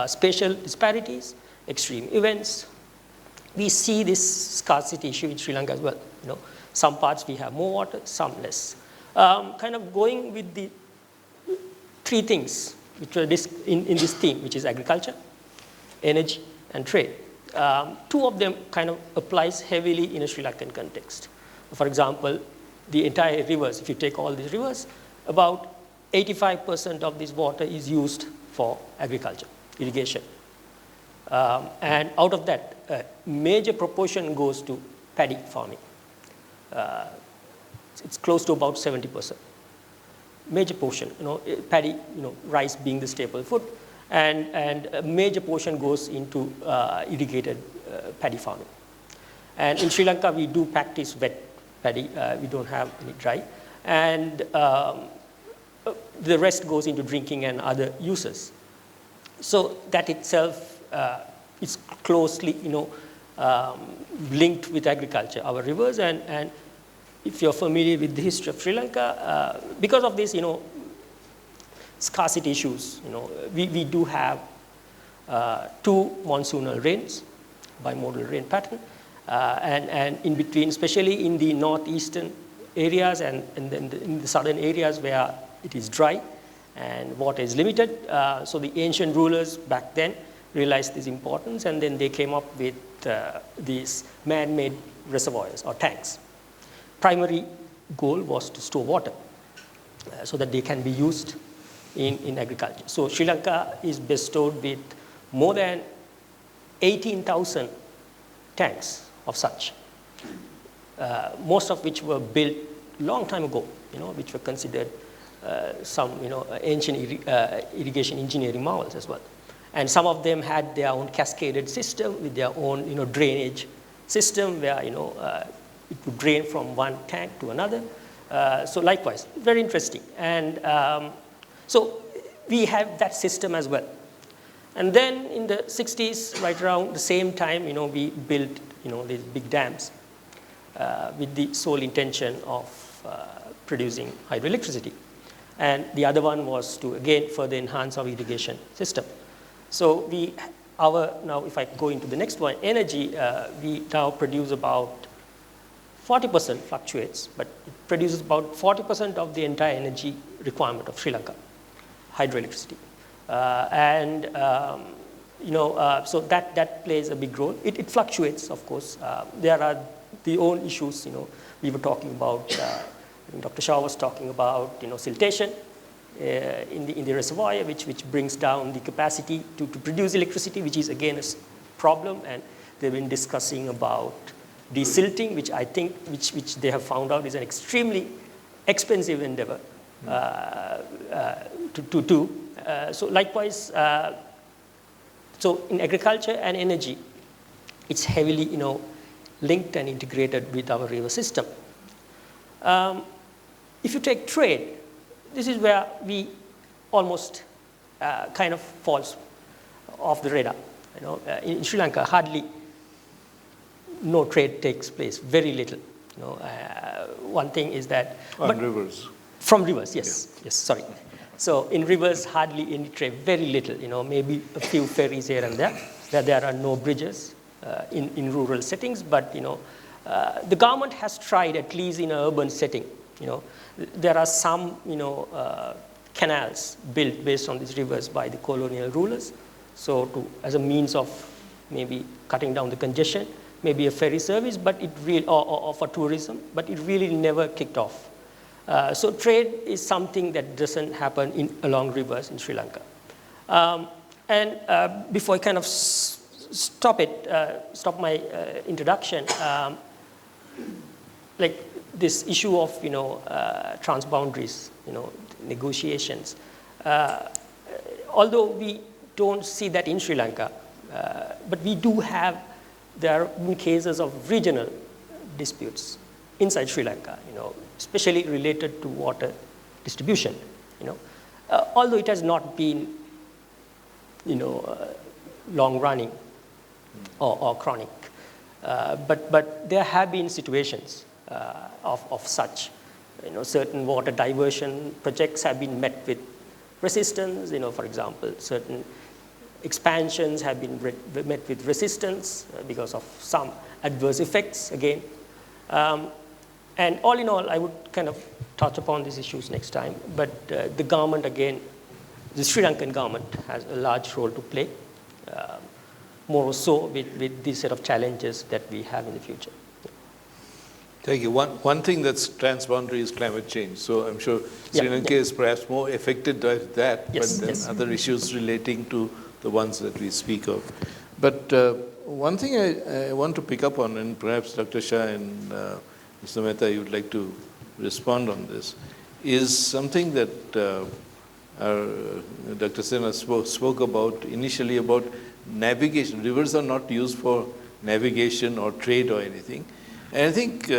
spatial disparities, extreme events, we see this scarcity issue in Sri Lanka as well. Some parts we have more water, some less. Kind of going with the three things which are in this theme, which is agriculture, energy, and trade. Two of them kind of applies heavily in a Sri Lankan context. For example, the entire rivers, if you take all these rivers, about 85% of this water is used for agriculture, irrigation. And out of that, a major proportion goes to paddy farming. It's close to about 70%. Major portion, paddy, rice being the staple food, and a major portion goes into irrigated paddy farming. And in Sri Lanka, we do practice wet paddy. We don't have any dry. And the rest goes into drinking and other uses. So that itself is closely, linked with agriculture, our rivers. And if you're familiar with the history of Sri Lanka, because of this, scarcity issues, we do have 2 monsoonal rains, bimodal rain pattern, And in between, especially in the northeastern areas and then in the southern areas where it is dry and water is limited. So the ancient rulers back then realized this importance, and then they came up with these man-made reservoirs or tanks. Primary goal was to store water so that they can be used in agriculture. So Sri Lanka is bestowed with more than 18,000 tanks of such, most of which were built long time ago, which were considered some ancient irrigation engineering marvels as well. And some of them had their own cascaded system with their own drainage system where it would drain from one tank to another. So likewise, very interesting. And so we have that system as well. And then in the 60s, right around the same time, we built these big dams with the sole intention of producing hydroelectricity. And the other one was to, again, further enhance our irrigation system. So now if I go into the next one, energy, we now produce about 40% fluctuates, but it produces about 40% of the entire energy requirement of Sri Lanka, hydroelectricity. So that plays a big role. It fluctuates, of course. There are the own issues, we were talking about, Dr. Shah was talking about, siltation in the reservoir, which brings down the capacity to produce electricity, which is again a problem. And they've been discussing about desilting, which I think, which they have found out is an extremely expensive endeavor to do. So likewise, so in agriculture and energy, it's heavily, linked and integrated with our river system. If you take trade, this is where we almost kind of falls off the radar. In Sri Lanka, hardly no trade takes place, very little. One thing is that rivers. From rivers, yes, sorry. So in rivers, hardly any trade, very little. Maybe a few ferries here and there. There are no bridges in rural settings, but the government has tried, at least in an urban setting. There are some canals built based on these rivers by the colonial rulers, so as a means of maybe cutting down the congestion, maybe a ferry service, but it really or for tourism, but it really never kicked off. So trade is something that doesn't happen along rivers in Sri Lanka. And before I kind of stop my introduction, like this issue of transboundaries, negotiations. Although we don't see that in Sri Lanka, but we do have, there are cases of regional disputes inside Sri Lanka, especially related to water distribution. Although it has not been, long running or chronic, but there have been situations of such. Certain water diversion projects have been met with resistance. For example, certain expansions have been met with resistance because of some adverse effects again. And all in all, I would kind of touch upon these issues next time. But the government, again, the Sri Lankan government has a large role to play, more so with this set of challenges that we have in the future. Thank you. One thing that's transboundary is climate change. So I'm sure Sri Lanka is perhaps more affected by that, but then other issues relating to the ones that we speak of. But one thing I want to pick up on, and perhaps Dr. Shah and Mr. Mehta, you would like to respond on this, is something that Dr. Sena spoke about initially about navigation. Rivers are not used for navigation or trade or anything. And I think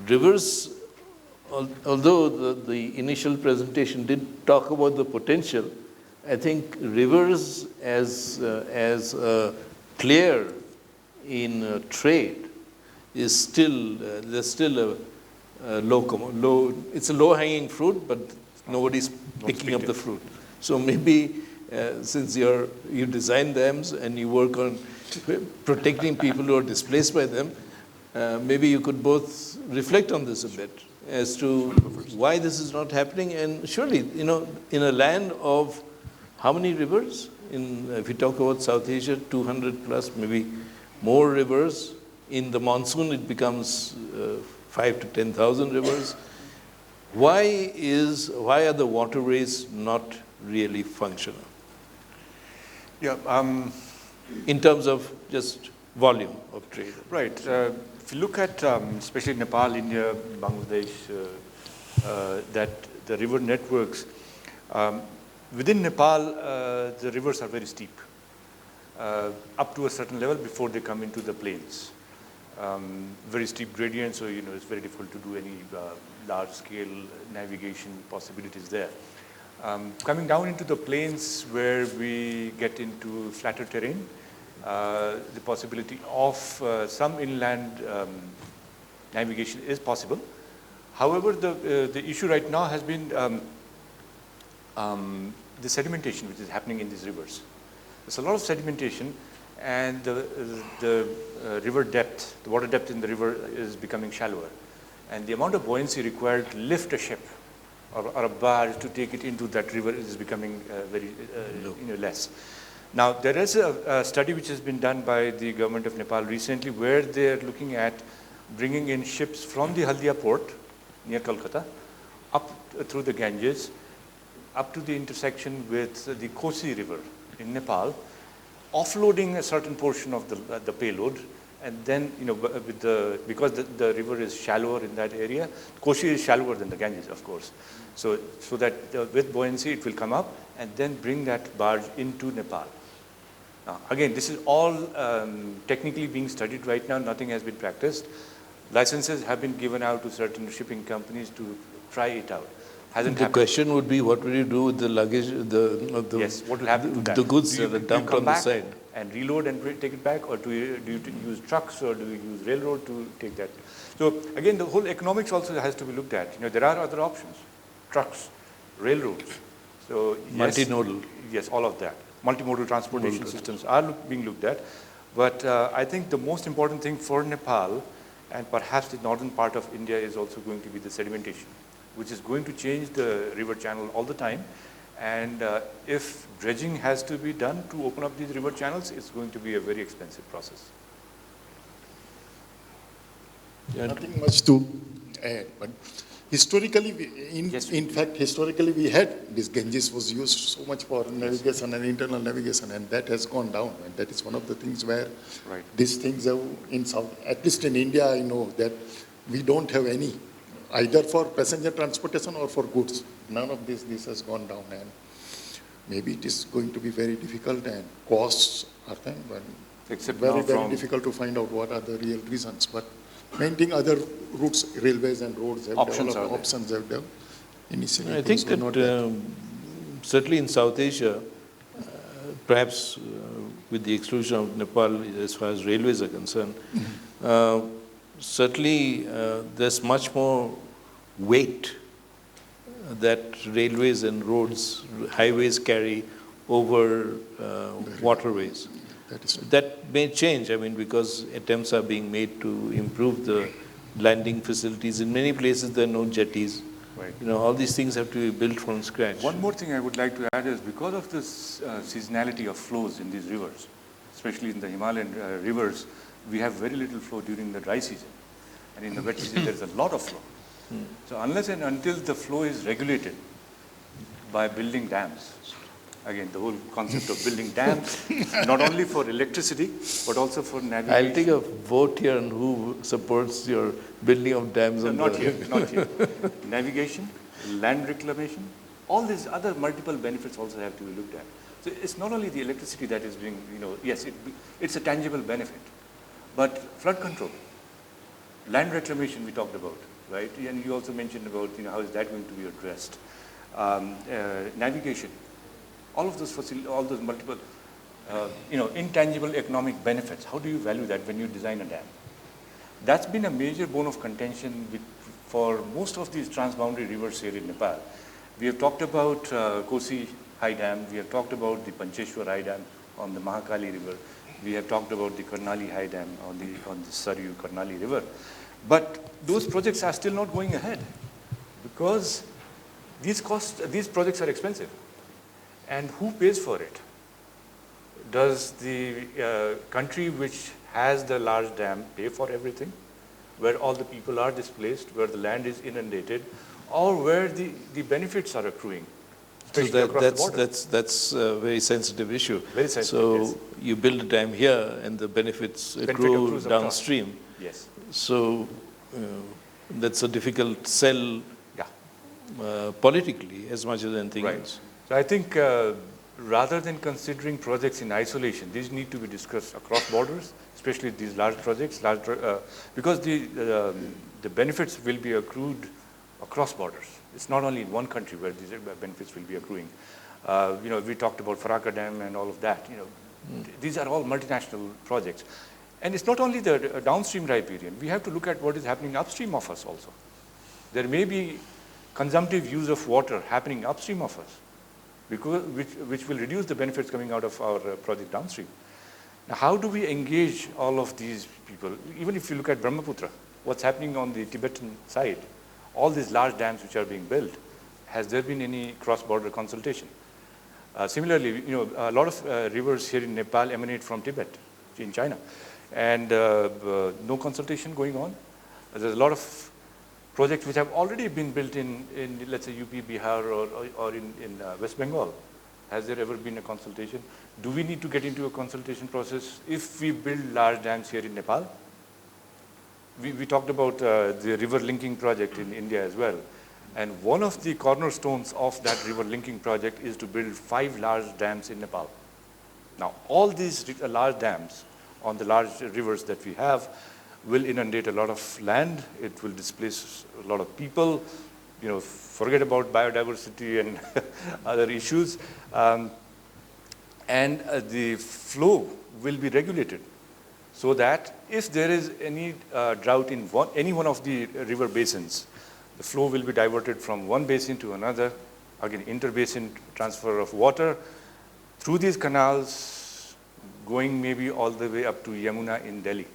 rivers, although the initial presentation did talk about the potential, I think rivers as a player in trade is still, there's still a low, it's a low-hanging fruit, but nobody's picking up the fruit. So maybe since you design dams and you work on protecting people who are displaced by them. Maybe you could both reflect on this a bit as to why this is not happening. And surely, in a land of how many rivers? If we talk about South Asia, 200 plus, maybe more rivers. In the monsoon, it becomes 5 to 10,000 rivers. Why are the waterways not really functional? Yeah. In terms of just volume of trade. Right. If you look at especially Nepal, India, Bangladesh, that the river networks, within Nepal, the rivers are very steep, up to a certain level before they come into the plains. Very steep gradient, so it's very difficult to do any large-scale navigation possibilities there. Coming down into the plains where we get into flatter terrain, the possibility of some inland navigation is possible. However, the issue right now has been the sedimentation which is happening in these rivers. There's a lot of sedimentation, and the river depth, the water depth in the river is becoming shallower. And the amount of buoyancy required to lift a ship or a barge to take it into that river is becoming very less. Now, there is a study which has been done by the government of Nepal recently where they are looking at bringing in ships from the Haldia port near Kolkata up through the Ganges, up to the intersection with the Koshi river in Nepal, offloading a certain portion of the payload, and then because the river is shallower in that area, Koshi is shallower than the Ganges, of course. So that with buoyancy it will come up and then bring that barge into Nepal. Now, again, this is all technically being studied right now. Nothing has been practiced. Licenses have been given out to certain shipping companies to try it out. Hasn't happened. The question would be, what will you do with the luggage, yes, what will happen to that? The goods that are dumped on the side? And reload and take it back, or do you use trucks, or do you use railroad to take that? So again, the whole economics also has to be looked at. There are other options: trucks, railroads. So yes, multimodal. Yes, all of that. Multimodal transportation systems are being looked at. But I think the most important thing for Nepal and perhaps the northern part of India is also going to be the sedimentation, which is going to change the river channel all the time. And if dredging has to be done to open up these river channels, it's going to be a very expensive process. Nothing much to add, but historically, in fact, historically we had this Ganges was used so much for navigation and internal navigation, and that has gone down. And that is one of the things where these things have in South, at least in India, I know that we don't have any, either for passenger transportation or for goods. None of this has gone down, and maybe it is going to be very difficult, and costs are thing, but very difficult to find out what are the real reasons. But maintaining other routes, railways and roads have options have developed. Initially, I think that certainly in South Asia, perhaps with the exclusion of Nepal as far as railways are concerned, certainly there's much more weight that railways and roads, highways carry over waterways. That may change, because attempts are being made to improve the landing facilities. In many places there are no jetties. Right. All these things have to be built from scratch. One more thing I would like to add is because of this seasonality of flows in these rivers, especially in the Himalayan rivers, we have very little flow during the dry season. And in the wet season, there is a lot of flow. So unless and until the flow is regulated by building dams, again, the whole concept of building dams, not only for electricity, but also for navigation. I'll take a vote here on who supports your building of dams. No, not here. Navigation, land reclamation, all these other multiple benefits also have to be looked at. So it's not only the electricity that is being, yes, it's a tangible benefit, but flood control, land reclamation we talked about, right? And you also mentioned about, how is that going to be addressed? Navigation. All of those multiple, intangible economic benefits. How do you value that when you design a dam? That's been a major bone of contention for most of these transboundary rivers here in Nepal. We have talked about Koshi High Dam. We have talked about the Pancheshwar High Dam on the Mahakali River. We have talked about the Karnali High Dam on the Saryu Karnali River. But those projects are still not going ahead because these projects are expensive. And who pays for it? Does the country which has the large dam pay for everything? Where all the people are displaced, where the land is inundated, or where the benefits are accruing? So that's a very sensitive issue. Very sensitive, so yes. you build a dam here and the benefits accrue downstream. Yes. So that's a difficult sell Yeah. Politically as much as anything Right. else. So I think rather than considering projects in isolation, these need to be discussed across borders, especially these large projects, because the benefits will be accrued across borders. It's not only in one country where these benefits will be accruing. We talked about Faraka Dam and all of that. These are all multinational projects. And it's not only the downstream riparian. We have to look at what is happening upstream of us also. There may be consumptive use of water happening upstream of us, which will reduce the benefits coming out of our project downstream. Now, how do we engage all of these people? Even if you look at Brahmaputra, what's happening on the Tibetan side, all these large dams which are being built, has there been any cross-border consultation? Similarly, a lot of rivers here in Nepal emanate from Tibet, in China, and no consultation going on. There's a lot of projects which have already been built in let's say, UP, Bihar, or in West Bengal. Has there ever been a consultation? Do we need to get into a consultation process if we build large dams here in Nepal? We talked about the river linking project in India as well. And one of the cornerstones of that river linking project is to build 5 large dams in Nepal. Now, all these large dams on the large rivers that we have will inundate a lot of land. It will displace a lot of people. Forget about biodiversity and other issues. And the flow will be regulated so that if there is any drought in any one of the river basins, the flow will be diverted from one basin to another. Again, interbasin transfer of water through these canals, going maybe all the way up to Yamuna in Delhi.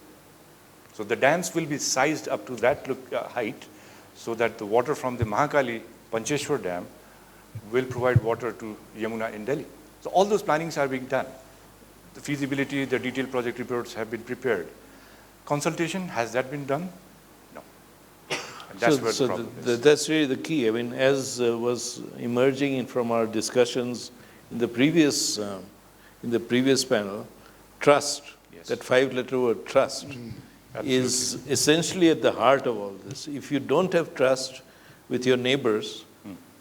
So the dams will be sized up to that height so that the water from the Mahakali Pancheshwar Dam will provide water to Yamuna in Delhi. So all those plannings are being done. The feasibility, the detailed project reports have been prepared. Consultation, has that been done? No. And that's where the problem is. That's really the key. I mean, as was emerging from our discussions in the previous panel, trust, Yes. that 5-letter word trust, is essentially at the heart of all this. If you don't have trust with your neighbors,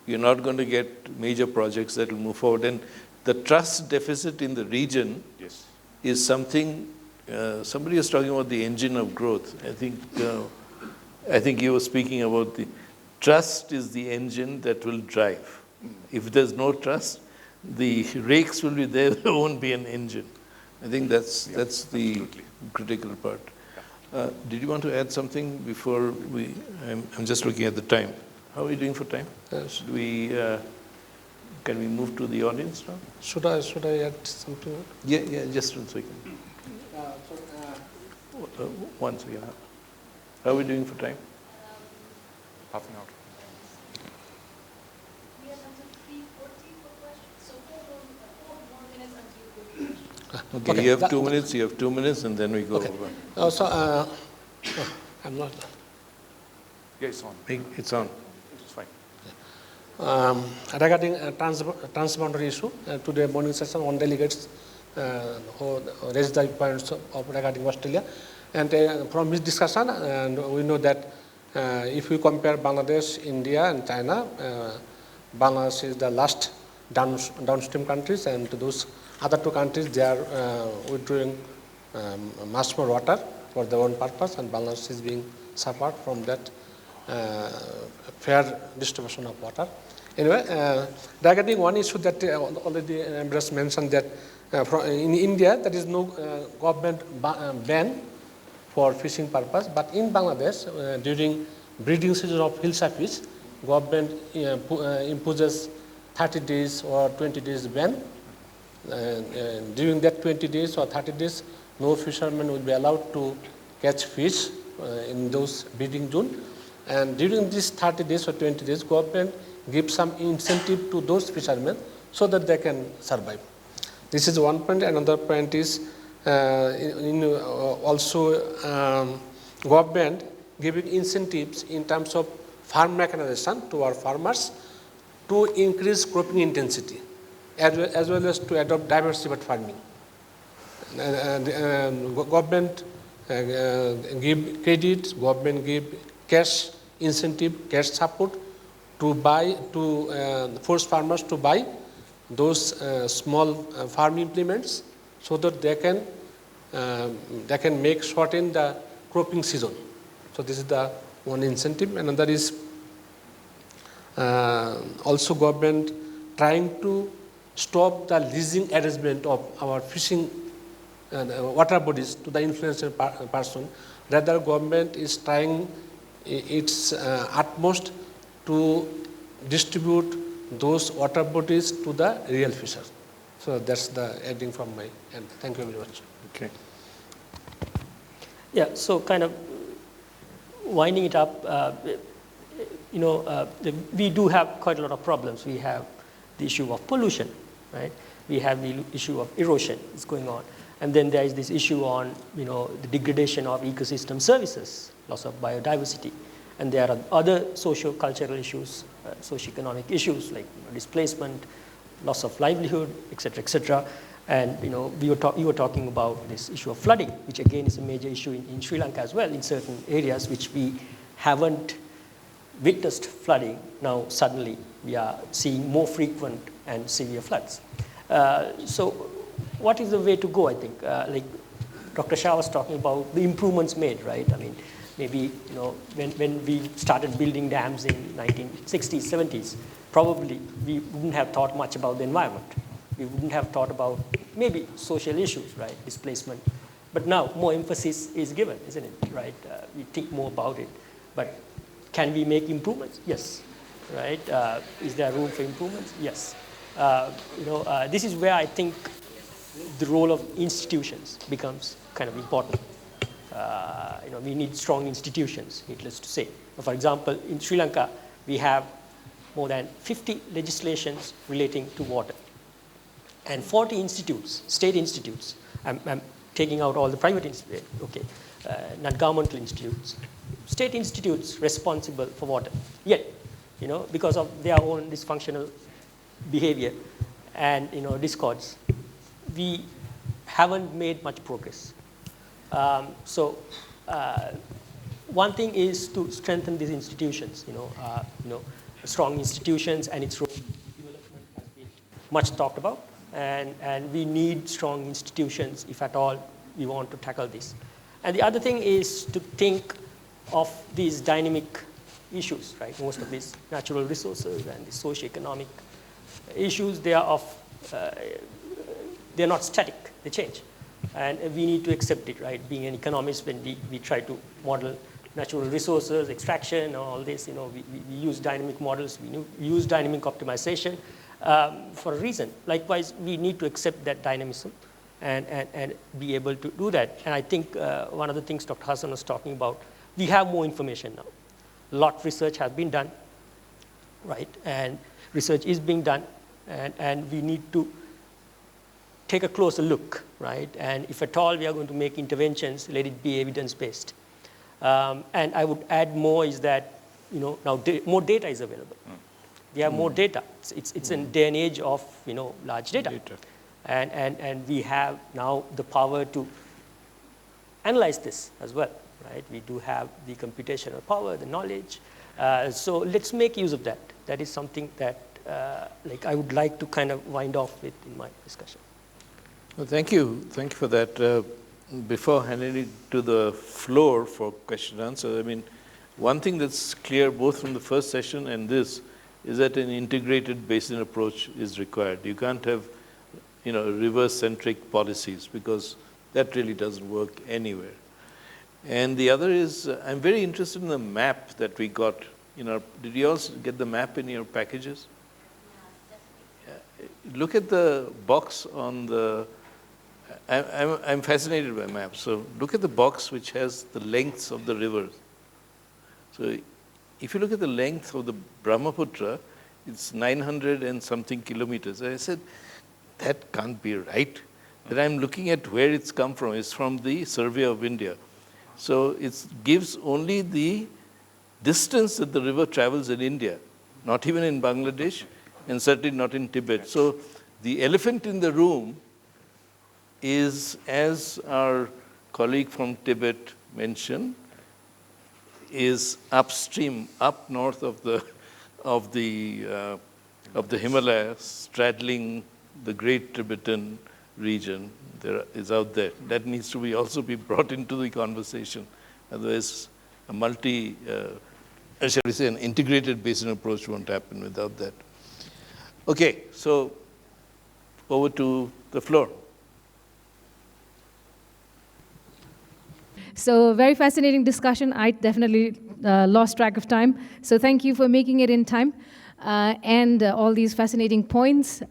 you're not going to get major projects that will move forward. And the trust deficit in the region Yes. is something, somebody was talking about the engine of growth. I think you were speaking about the trust is the engine that will drive. If there's no trust, the rakes will be there, there won't be an engine. I think that's the absolutely. critical part. Did you want to add something before we, I'm just looking at the time. How are we doing for time? Should we, can we move to the audience now? Should I add something? Yeah, just 1 second. 1 second. How are we doing for time? Half an hour. We have until 3:40 for questions, so 4 more minutes until you go to questions. Okay, you have 2 minutes, you have 2 minutes, and then we go Okay. over. I'm not. Yeah, it's on. It's on. It's fine. Regarding transboundary issue, today morning session, one delegates who raised the points of regarding Australia. And from this discussion, and we know that if we compare Bangladesh, India, and China, Bangladesh is the last downstream countries, and to those other 2 countries, they are withdrawing much more water for their own purpose, and Bangladesh is being suffered from that fair distribution of water. Anyway, regarding one issue that already Ambrose mentioned, that in India there is no government ban for fishing purpose, but in Bangladesh during breeding season of Hilsa fish, government imposes 30 days or 20 days ban during that 20 days or 30 days, no fisherman will be allowed to catch fish in those breeding zone. And during these 30 days or 20 days, government gives some incentive to those fishermen so that they can survive. This is one point. Another point is also government giving incentives in terms of farm mechanization to our farmers to increase cropping intensity, as well as to adopt diversified farming. Government give credit, government give cash incentive, cash support to force farmers to buy those small farm implements so that they can make shorten the cropping season. So this is the one incentive. Another is also government trying to stop the leasing arrangement of our fishing water bodies to the influential person. Rather, government is trying its utmost to distribute those water bodies to the real fishers. So that's the adding from my end. Thank you very much. Okay. Yeah, so kind of winding it up, we do have quite a lot of problems. We have the issue of pollution, right? We have the issue of erosion is going on. And then there is this issue on, the degradation of ecosystem services, loss of biodiversity. And there are other socio-cultural issues, socio-economic issues like displacement, loss of livelihood, et cetera, and you were talking about this issue of flooding, which again is a major issue in Sri Lanka as well, in certain areas which we haven't witnessed flooding. Now suddenly we are seeing more frequent and severe floods. So what is the way to go, I think? Like Dr. Shah was talking about the improvements made, right? I mean, maybe when we started building dams in 1960s, 70s, probably we wouldn't have thought much about the environment. We wouldn't have thought about maybe social issues, right, displacement. But now more emphasis is given, isn't it, right? We think more about it. But can we make improvements? Yes, right? Is there room for improvements? Yes. This is where I think the role of institutions becomes kind of important. We need strong institutions, needless to say. For example, in Sri Lanka, we have more than 50 legislations relating to water. And 40 institutes, state institutes, I'm taking out all the private institutes, not governmental institutes, state institutes responsible for water. Yet, because of their own dysfunctional behavior and discords, we haven't made much progress. One thing is to strengthen these institutions, strong institutions, and its role in development has been much talked about. And we need strong institutions if at all we want to tackle this. And the other thing is to think of these dynamic issues, right? Most of these natural resources and the socio-economic issues, they're not static, they change. And we need to accept it, right? Being an economist, when we try to model natural resources, extraction, all this, we use dynamic models, we use dynamic optimization. For a reason. Likewise, we need to accept that dynamism and be able to do that. And I think one of the things Dr. Hassan was talking about, we have more information now. A lot of research has been done, right? And research is being done, and we need to take a closer look, right? And if at all we are going to make interventions, let it be evidence-based. And I would add more is that, now more data is available. We have more data. It's a day and age of large data. And we have now the power to analyze this as well, right? We do have the computational power, the knowledge. So let's make use of that. That is something that I would like to kind of wind off with in my discussion. Well, thank you. Thank you for that. Before handing it to the floor for question and answer, I mean, one thing that's clear both from the first session and this is that an integrated basin approach is required. You can't have, reverse-centric policies because that really doesn't work anywhere. And the other is, I'm very interested in the map that we got. Did you also get the map in your packages? look at the box on the, I'm fascinated by maps. So look at the box which has the lengths of the rivers. So if you look at the length of the Brahmaputra, it's 900 and something kilometers. And I said, that can't be right. Then I'm looking at where it's come from. It's from the Survey of India. So it gives only the distance that the river travels in India, not even in Bangladesh, and certainly not in Tibet. So the elephant in the room is, as our colleague from Tibet mentioned, is upstream, up north of the Himalayas, straddling the Great Tibetan region. There is out there. That needs to also be brought into the conversation. Otherwise, a shall we say, an integrated basin approach won't happen without that. Okay, so over to the floor. So very fascinating discussion. I definitely lost track of time. So thank you for making it in time and all these fascinating points.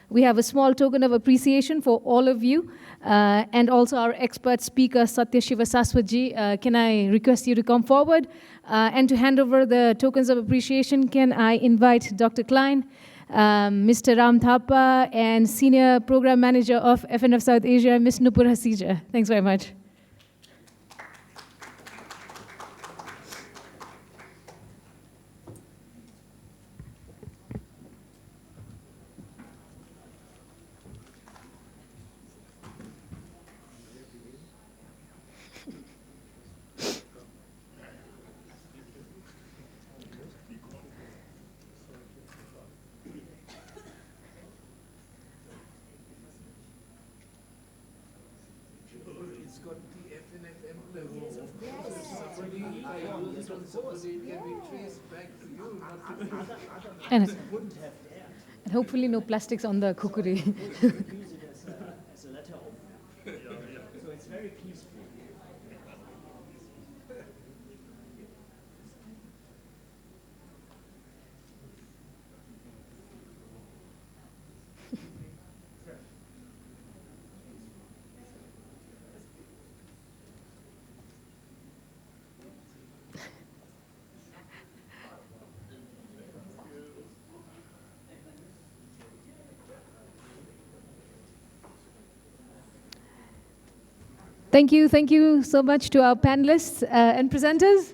We have a small token of appreciation for all of you and also our expert speaker, Satya Shiva Saswatji. Can I request you to come forward? And to hand over the tokens of appreciation, can I invite Dr. Klein, Mr. Ram Thapa, and Senior Program Manager of FNF South Asia, Ms. Nupur Hasija. Thanks very much. And hopefully no plastics on the kukuri. So it's very peaceful. Thank you so much to our panelists and presenters.